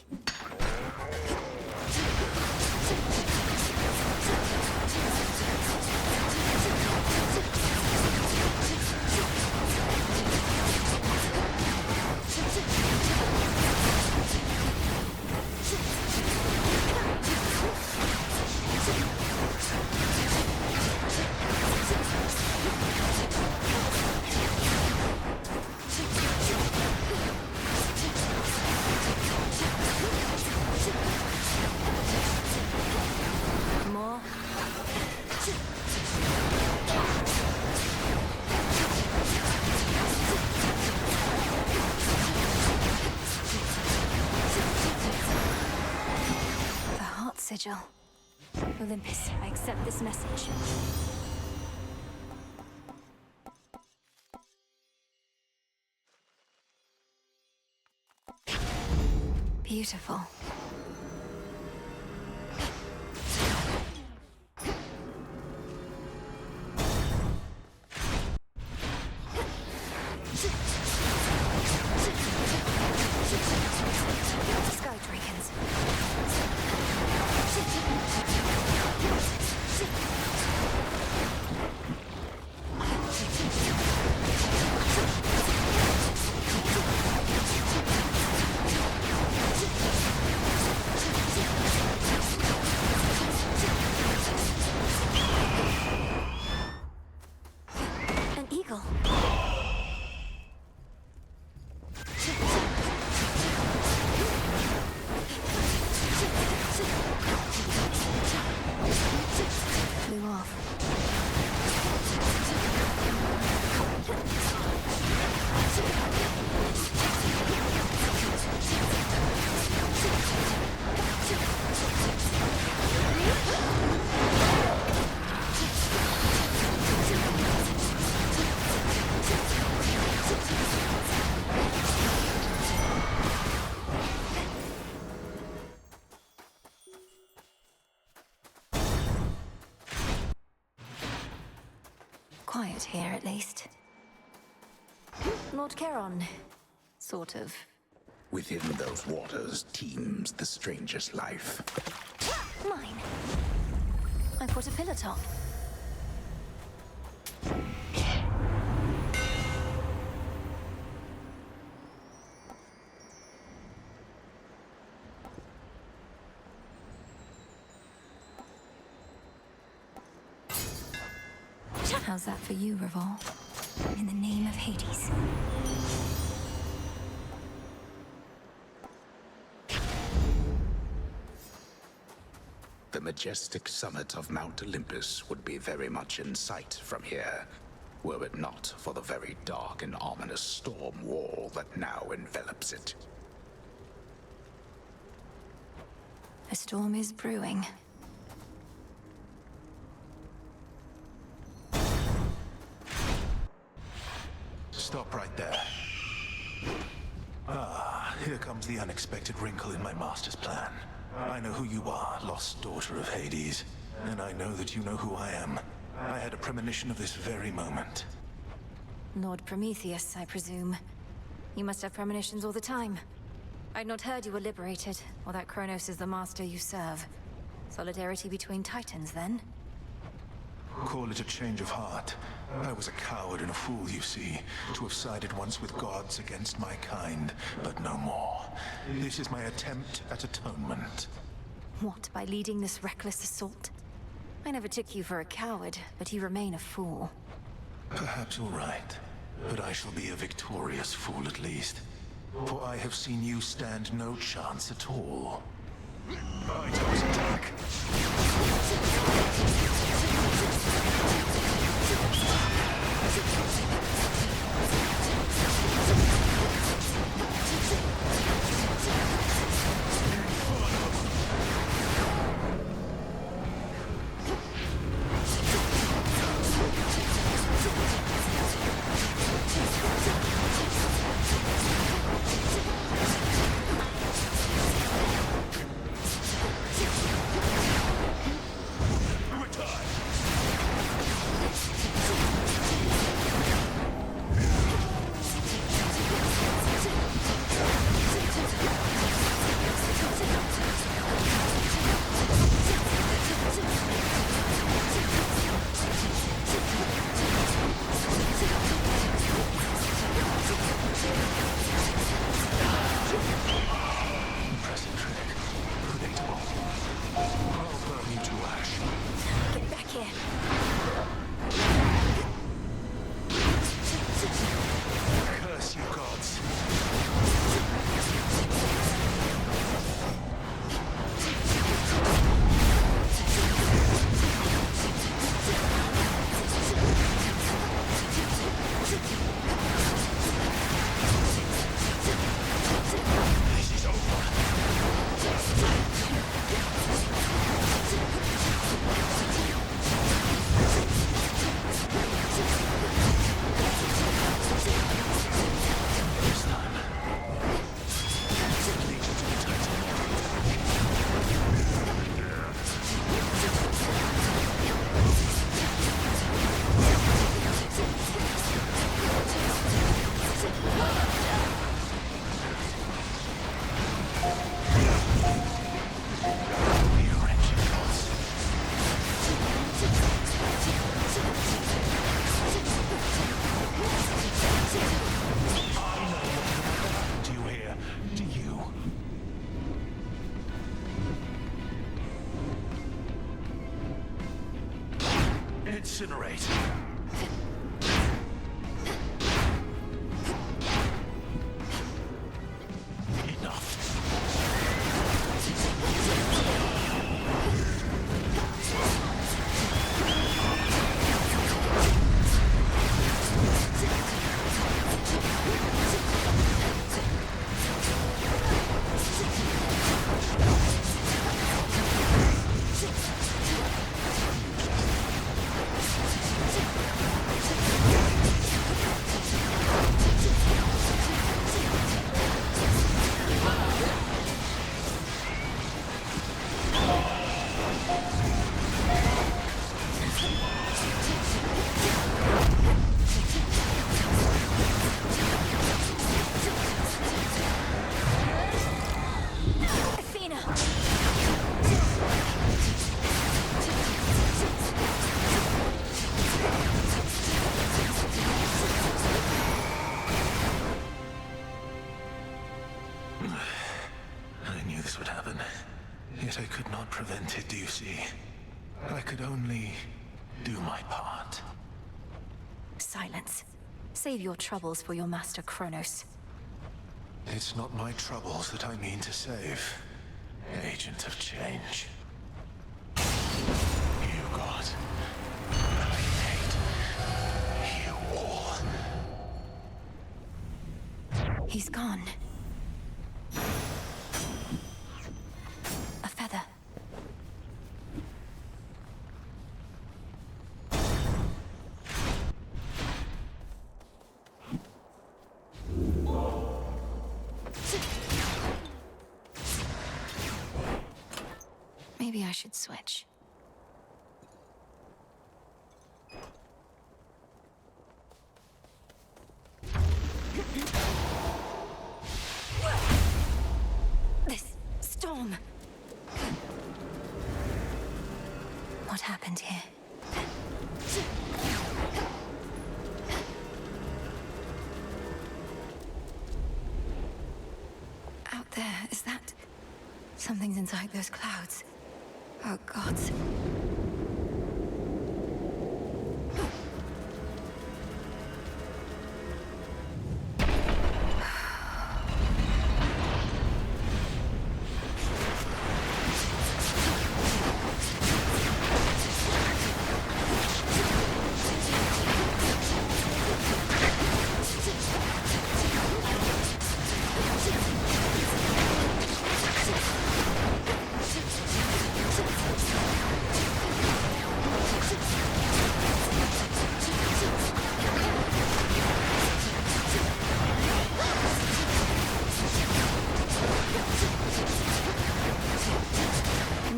Sigil. Olympus, I accept this message. Beautiful. quiet here, at least. Lord Charon, sort of. Within those waters teems the strangest life. Mine. I put a pillar top. How's that for you, Revol? In the name of Hades. The majestic summit of Mount Olympus would be very much in sight from here, were it not for the very dark and ominous storm wall that now envelops it. A storm is brewing. Stop right there. Ah, here comes the unexpected wrinkle in my master's plan. I know who you are, lost daughter of Hades, and I know that you know who I am. I had a premonition of this very moment. Lord Prometheus, I presume. You must have premonitions all the time. I'd not heard you were liberated, or that Kronos is the master you serve. Solidarity between Titans, then? Call it a change of heart. I was a coward and a fool, you see, to have sided once with gods against my kind, but no more. This is my attempt at atonement. What, by leading this reckless assault? I never took you for a coward, but you remain a fool. Perhaps you're right, but I shall be a victorious fool at least. For I have seen you stand no chance at all. Items attack! Incinerate. limited, do you see? I could only do my part. Silence. Save your troubles for your master Kronos. It's not my troubles that I mean to save, Agent of Change. You God, I hate you all. He's gone. A feather. Maybe I should switch. This storm. What happened here? Out there, is that... Something's inside those clouds. Oh, gods.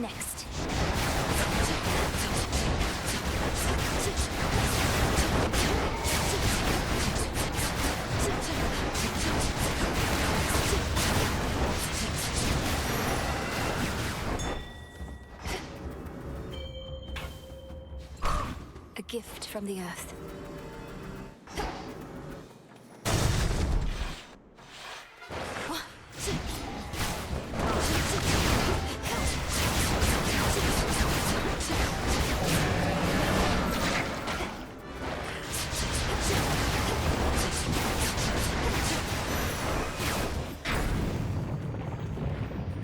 Next. A gift from the earth.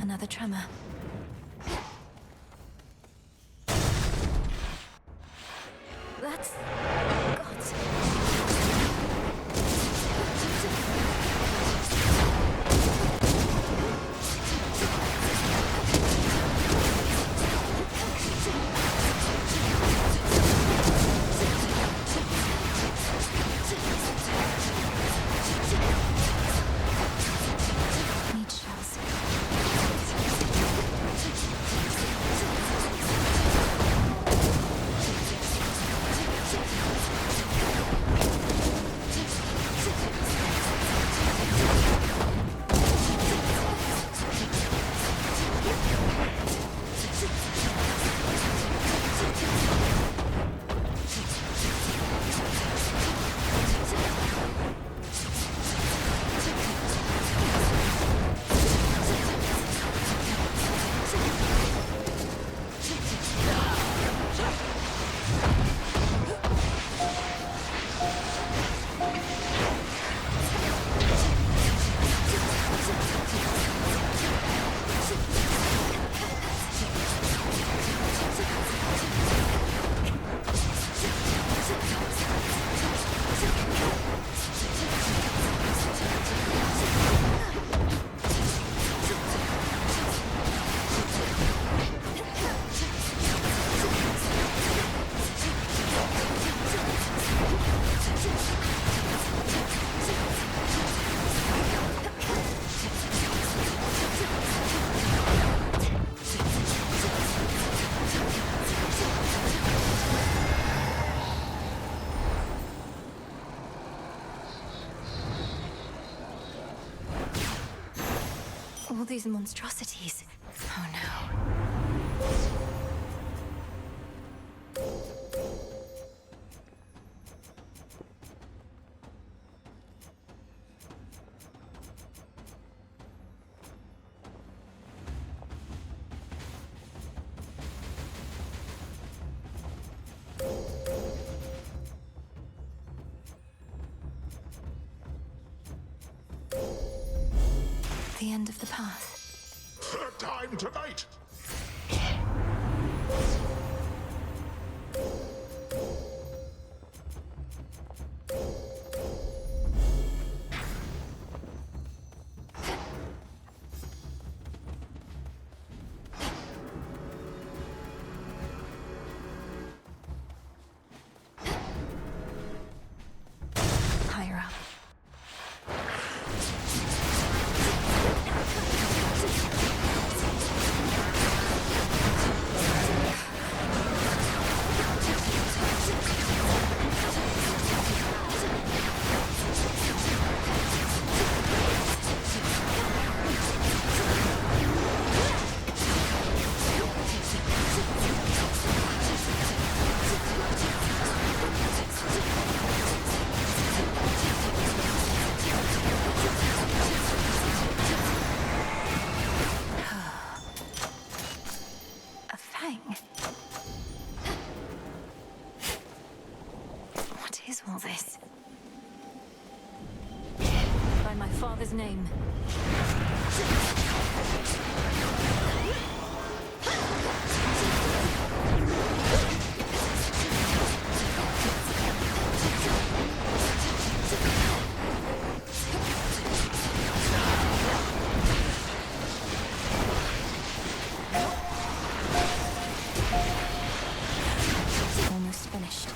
Another tremor. That's... Gods. Need shells. All these monstrosities. Oh no. end of the path. Third time tonight! Higher up. A fang? What is all this? By my father's name. Almost finished.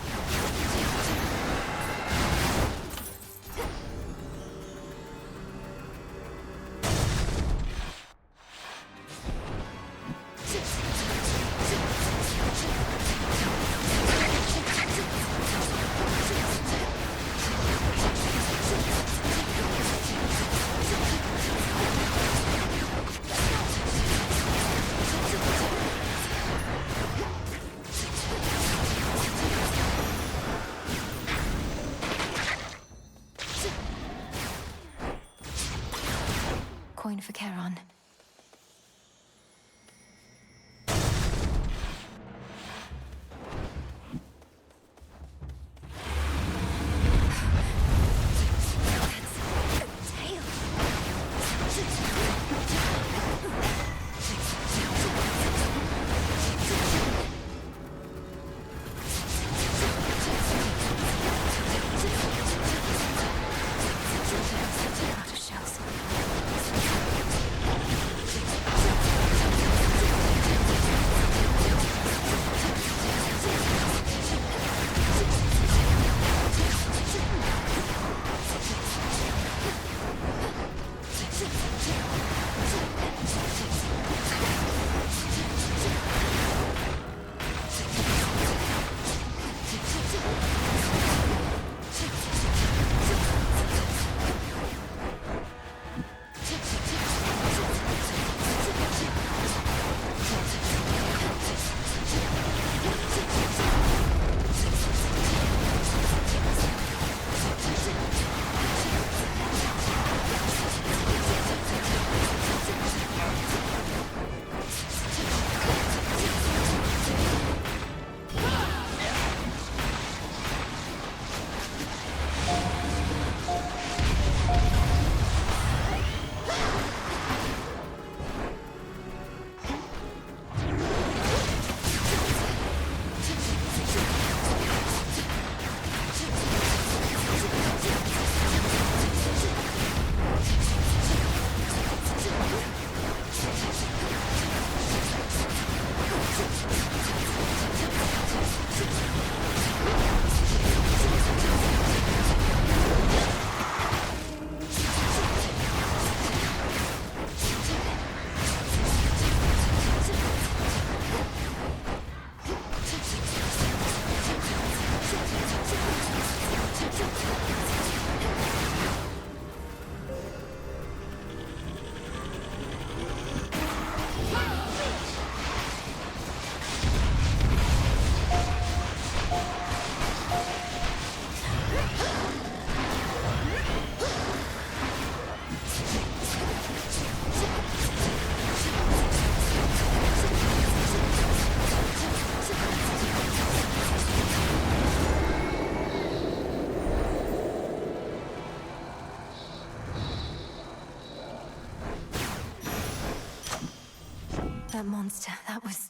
That monster, that was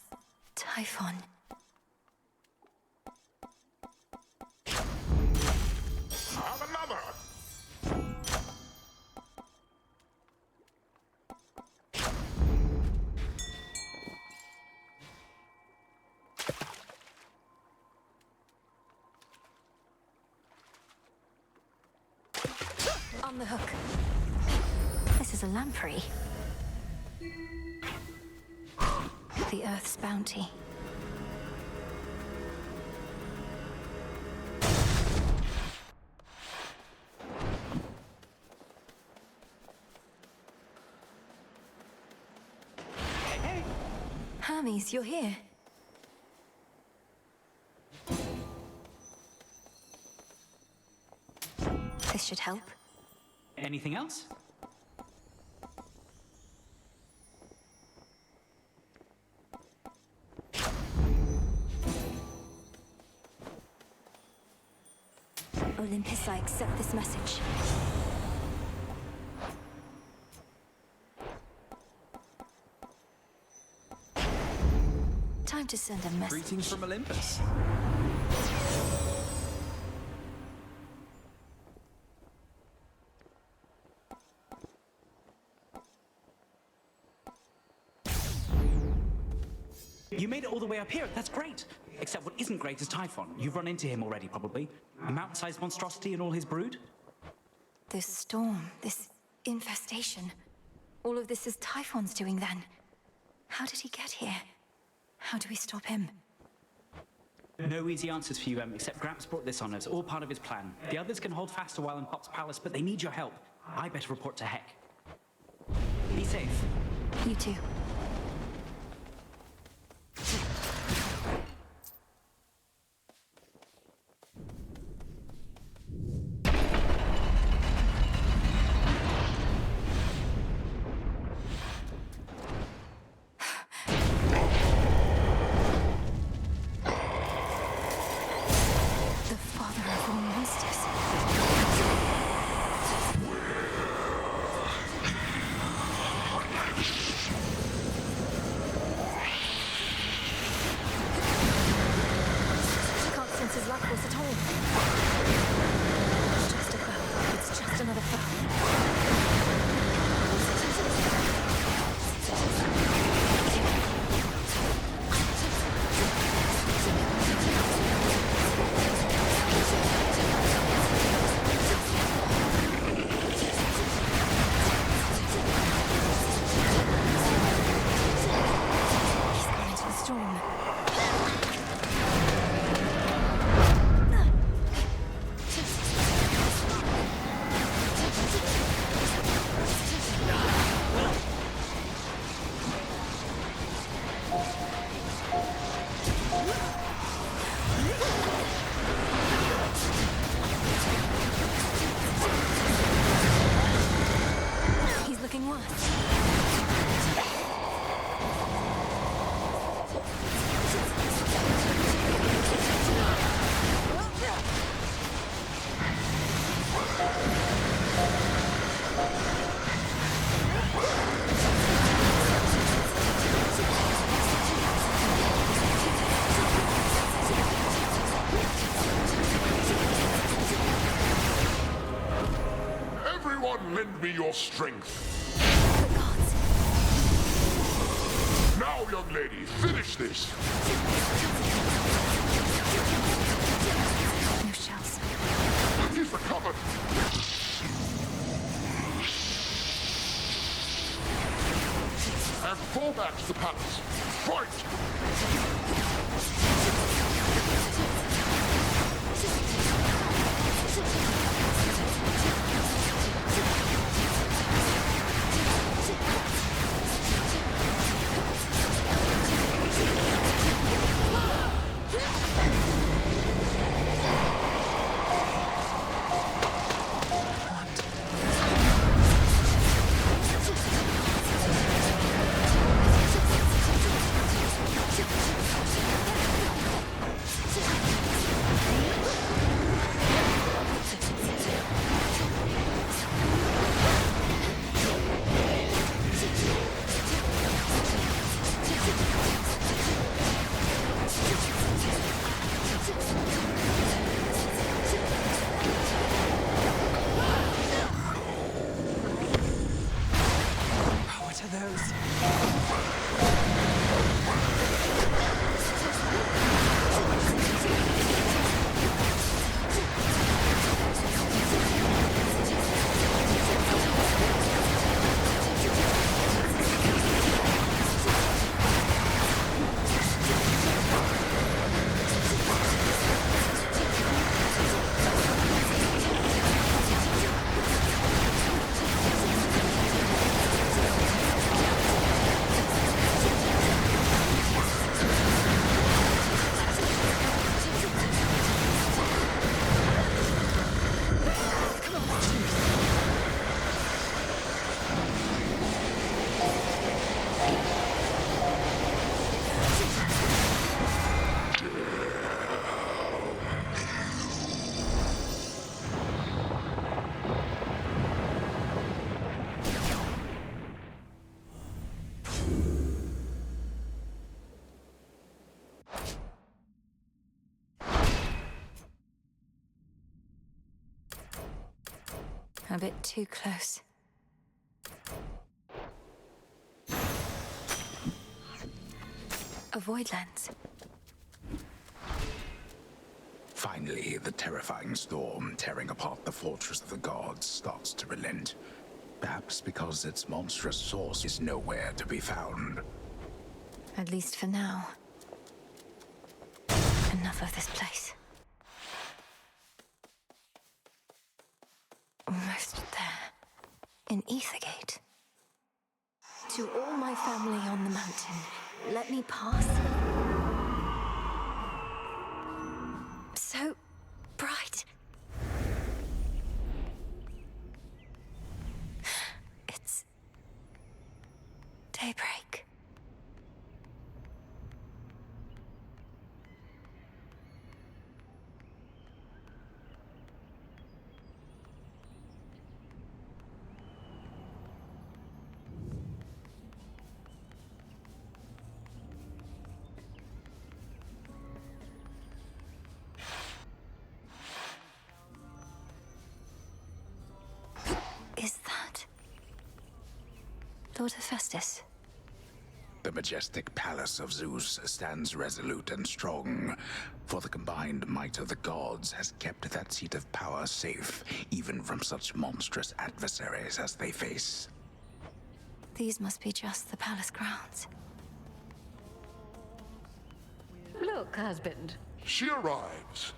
Typhon. Have another! On the hook. This is a lamprey. The Earth's bounty. Hey! Hermes, you're here. This should help. Anything else? Olympus, I accept this message. Time to send a message. Greetings from Olympus. You made it all the way up here. That's great. Except what isn't great is Typhon. You've run into him already, probably. A mountain-sized monstrosity and all his brood? This storm, this infestation. All of this is Typhon's doing then. How did he get here? How do we stop him? No easy answers for you, except Gramps brought this on us, all part of his plan. The others can hold fast a while in Pop's palace, but they need your help. I better report to Heck. Be safe. You too. The father of all monsters. Can't sense his life force at all. It's just a foe. It's just another foe. He's gone into the storm. He's looking worse. Everyone lend me your strength. Now, young lady, finish this. No shells. He's recovered. And fall back to the palace. Fight! A bit too close. A void lens. Finally, the terrifying storm tearing apart the fortress of the gods starts to relent. Perhaps because its monstrous source is nowhere to be found. At least for now. Enough of this place. Almost there. In Ethergate. To all my family on the mountain, let me pass. So bright. It's daybreak. Is that Lord Hephaestus? The majestic palace of Zeus stands resolute and strong, for the combined might of the gods has kept that seat of power safe, even from such monstrous adversaries as they face. These must be just the palace grounds. Look, husband. She arrives.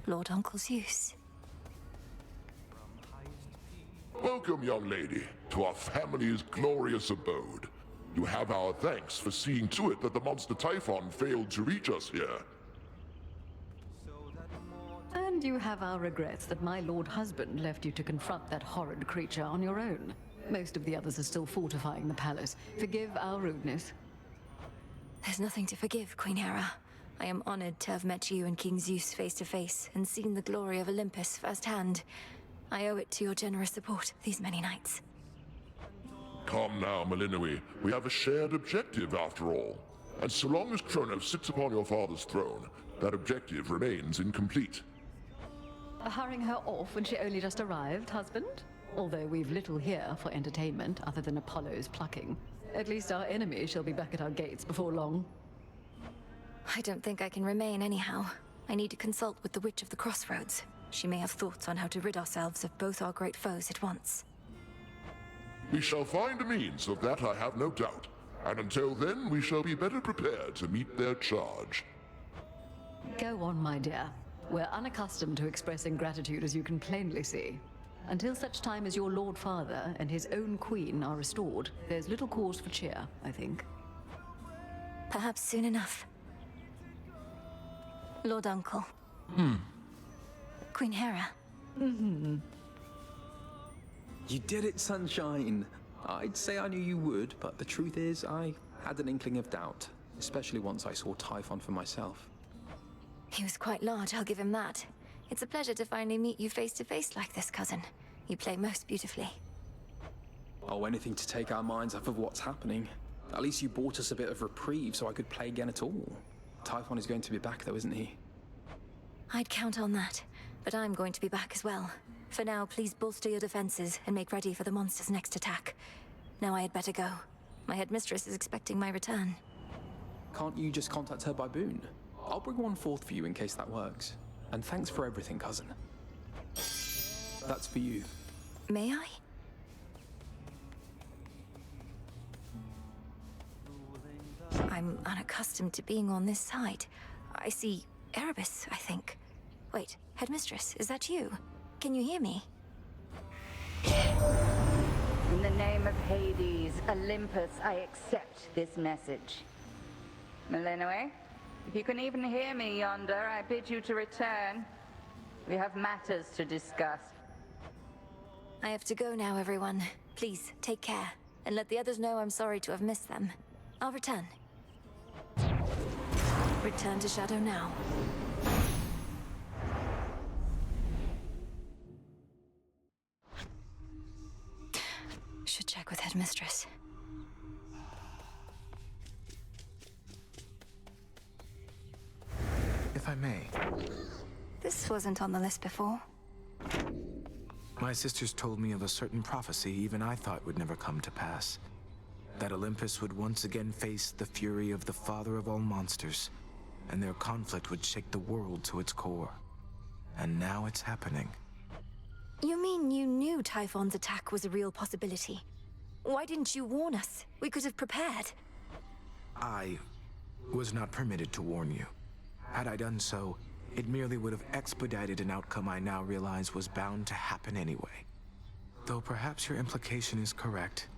Lord Uncle Zeus. Welcome, young lady, to our family's glorious abode. You have our thanks for seeing to it that the monster Typhon failed to reach us here. And you have our regrets that my lord husband left you to confront that horrid creature on your own. Most of the others are still fortifying the palace. Forgive our rudeness. There's nothing to forgive, Queen Hera. I am honored to have met you and King Zeus face to face and seen the glory of Olympus firsthand. I owe it to your generous support these many nights. Come now, Melinoe. We have a shared objective, after all. And so long as Kronos sits upon your father's throne, that objective remains incomplete. Hurrying her off when she only just arrived, husband? Although we've little here for entertainment other than Apollo's plucking. At least our enemy shall be back at our gates before long. I don't think I can remain anyhow. I need to consult with the Witch of the Crossroads. She may have thoughts on how to rid ourselves of both our great foes at once. We shall find a means of that, I have no doubt. And until then, we shall be better prepared to meet their charge. Go on, my dear. We're unaccustomed to expressing gratitude, as you can plainly see. Until such time as your Lord Father and his own queen are restored, there's little cause for cheer, I think. Perhaps soon enough. Lord Uncle. Queen Hera. You did it, Sunshine. I'd say I knew you would, but the truth is, I had an inkling of doubt, especially once I saw Typhon for myself. He was quite large, I'll give him that. It's a pleasure to finally meet you face to face like this, cousin. You play most beautifully. Oh, anything to take our minds off of what's happening. At least you bought us a bit of reprieve so I could play again at all. Typhon is going to be back though, isn't he? I'd count on that, but I'm going to be back as well. For now, please bolster your defenses and make ready for the monster's next attack. Now I had better go. My headmistress is expecting my return. Can't you just contact her by boon? I'll bring one forth for you in case that works. And thanks for everything, cousin. That's for you. May I? I'm unaccustomed to being on this side. I see Erebus, I think. Wait, headmistress, is that you? Can you hear me? In the name of Hades, Olympus, I accept this message. Melinoe, if you can even hear me yonder, I bid you to return. We have matters to discuss. I have to go now, everyone. Please, take care. And let the others know I'm sorry to have missed them. I'll return. Return to Shadow now. Should check with headmistress. If I may. This wasn't on the list before. My sisters told me of a certain prophecy even I thought would never come to pass. That Olympus would once again face the fury of the father of all monsters, and their conflict would shake the world to its core. And now it's happening. You mean you knew Typhon's attack was a real possibility? Why didn't you warn us? We could have prepared. I was not permitted to warn you. Had I done so, it merely would have expedited an outcome I now realize was bound to happen anyway. Though perhaps your implication is correct,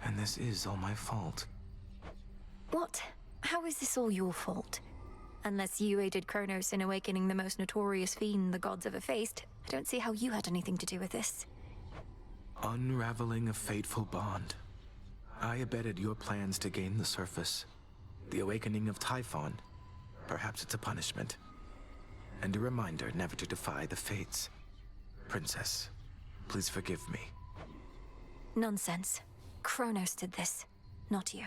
and this is all my fault. What? How is this all your fault? Unless you aided Kronos in awakening the most notorious fiend the gods ever faced, I don't see how you had anything to do with this. Unraveling a fateful bond. I abetted your plans to gain the surface. The awakening of Typhon. Perhaps it's a punishment. And a reminder never to defy the fates. Princess, please forgive me. Nonsense. Kronos did this, not you.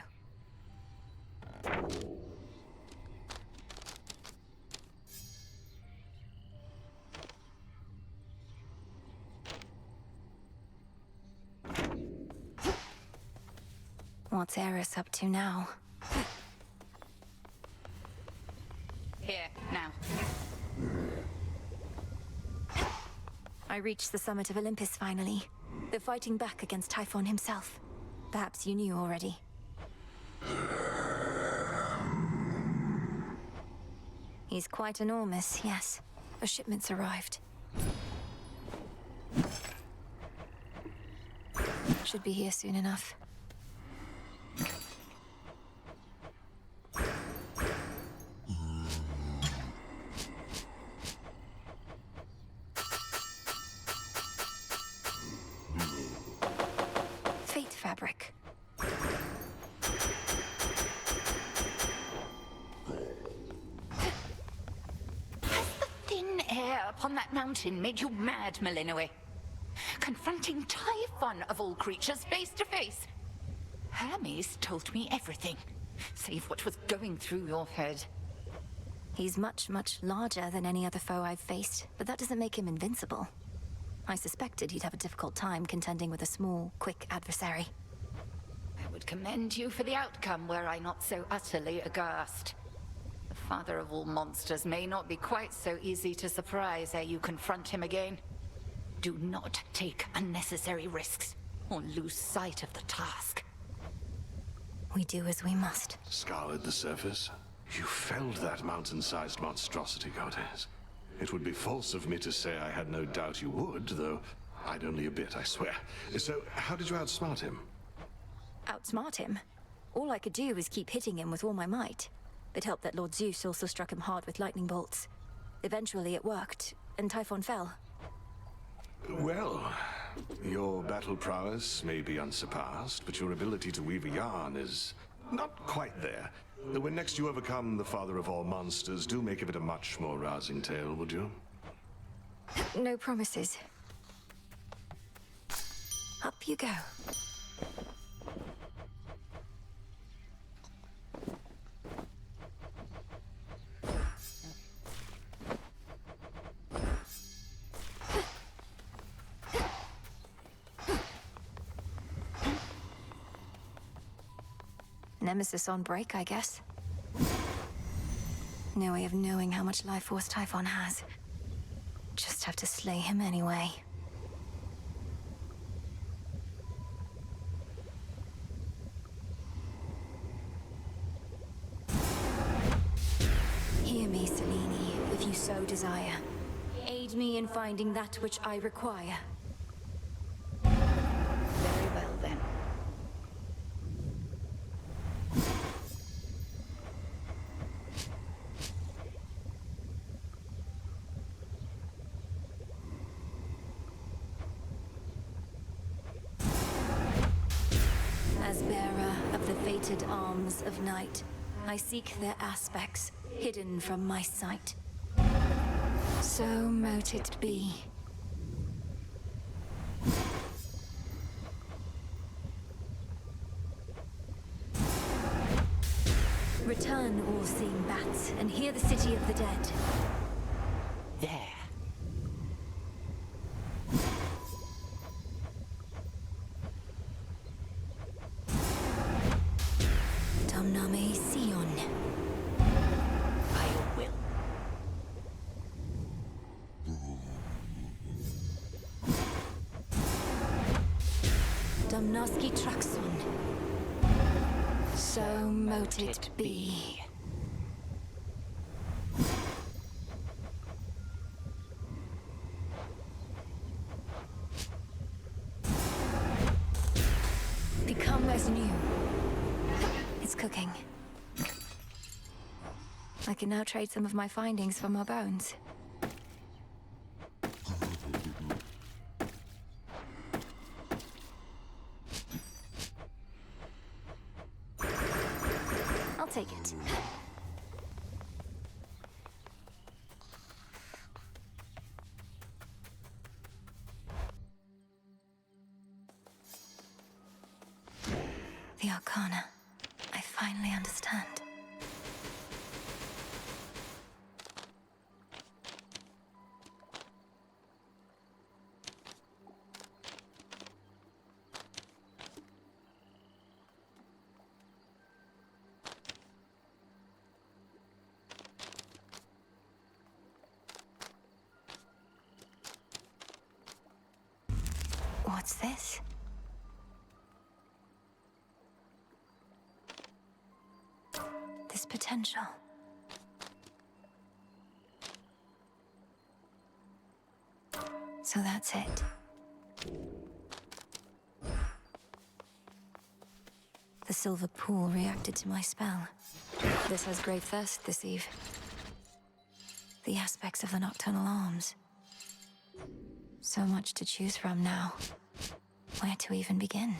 What's Eris up to now? Here, now. I reached the summit of Olympus finally. They're fighting back against Typhon himself. Perhaps you knew already. He's quite enormous, yes. A shipment's arrived. Should be here soon enough. Fate fabric. Thin air upon that mountain made you mad, Melinoe. Confronting Typhon of all creatures face to face. Hermes told me everything, save what was going through your head. He's much, much larger than any other foe I've faced, but that doesn't make him invincible. I suspected he'd have a difficult time contending with a small, quick adversary. I would commend you for the outcome were I not so utterly aghast. The father of all monsters may not be quite so easy to surprise ere you confront him again. Do not take unnecessary risks, or lose sight of the task. We do as we must. Scoured the surface? You felled that mountain-sized monstrosity, Goddess. It would be false of me to say I had no doubt you would, though I'd only a bit, I swear. So, how did you outsmart him? Outsmart him? All I could do was keep hitting him with all my might. It helped that Lord Zeus also struck him hard with lightning bolts. Eventually it worked, and Typhon fell. Well, your battle prowess may be unsurpassed, but your ability to weave a yarn is not quite there. When next you overcome the father of all monsters, do make of it a much more rousing tale, would you? No promises. Up you go. Nemesis on break, I guess. No way of knowing how much life force Typhon has. Just have to slay him anyway. Hear me, Selene, if you so desire. Aid me in finding that which I require. Very well, then. As bearer of the fated arms of night, I seek their aspects, hidden from my sight. So mote it be. Return, all-seeing bats, and hear the city of the dead. There. Husky Truxon. So mote it be. Become as new. It's cooking. I can now trade some of my findings for more bones. I'll take it. The Arcana. I finally understand. What's this? This potential. So that's it. The silver pool reacted to my spell. This has grave thirst this eve. The aspects of the nocturnal arms. So much to choose from now. Where to even begin?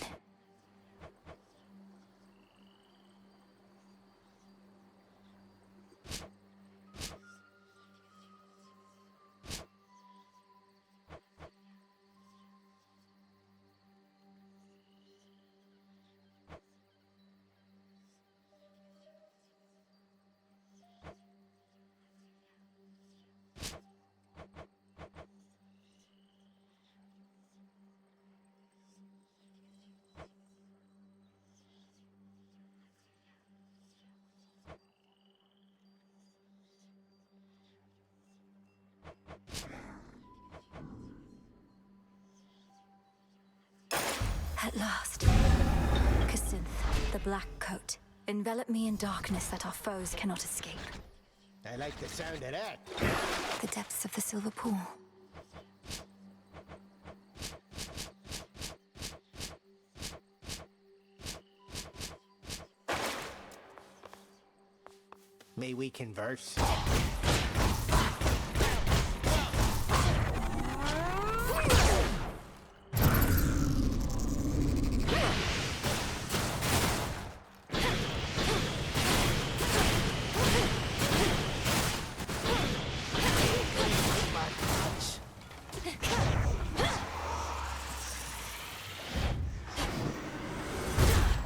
At last. Kacinth, the Black Coat. Envelop me in darkness that our foes cannot escape. I like the sound of that. The depths of the silver pool. May we converse?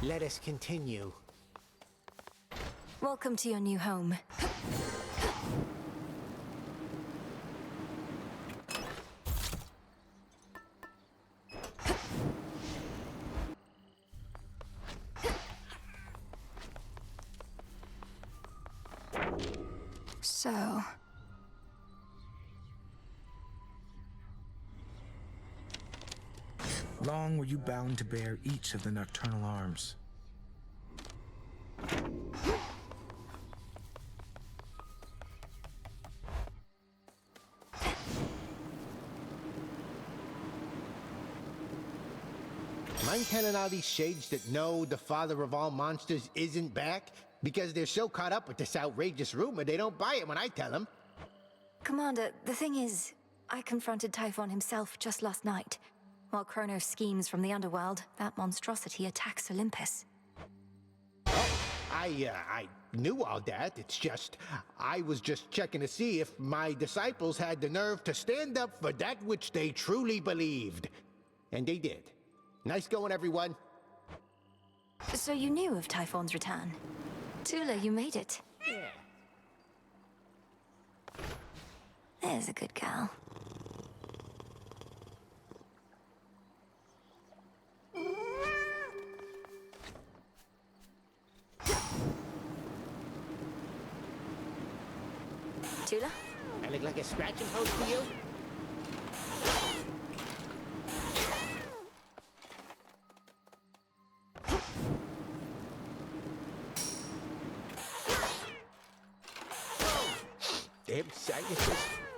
Let us continue. Welcome to your new home. So... Long were you bound to bear each of the nocturnal arms. Mind telling all these shades that no, the father of all monsters isn't back? Because they're so caught up with this outrageous rumor, they don't buy it when I tell them. Commander, the thing is, I confronted Typhon himself just last night. While Kronos schemes from the underworld, that monstrosity attacks Olympus. I knew all that. It's just, I was just checking to see if my disciples had the nerve to stand up for that which they truly believed. And they did. Nice going, everyone. So you knew of Typhon's return? Tula, you made it. Yeah. There's a good gal. Tula? I look like a scratching post to you? Them scientists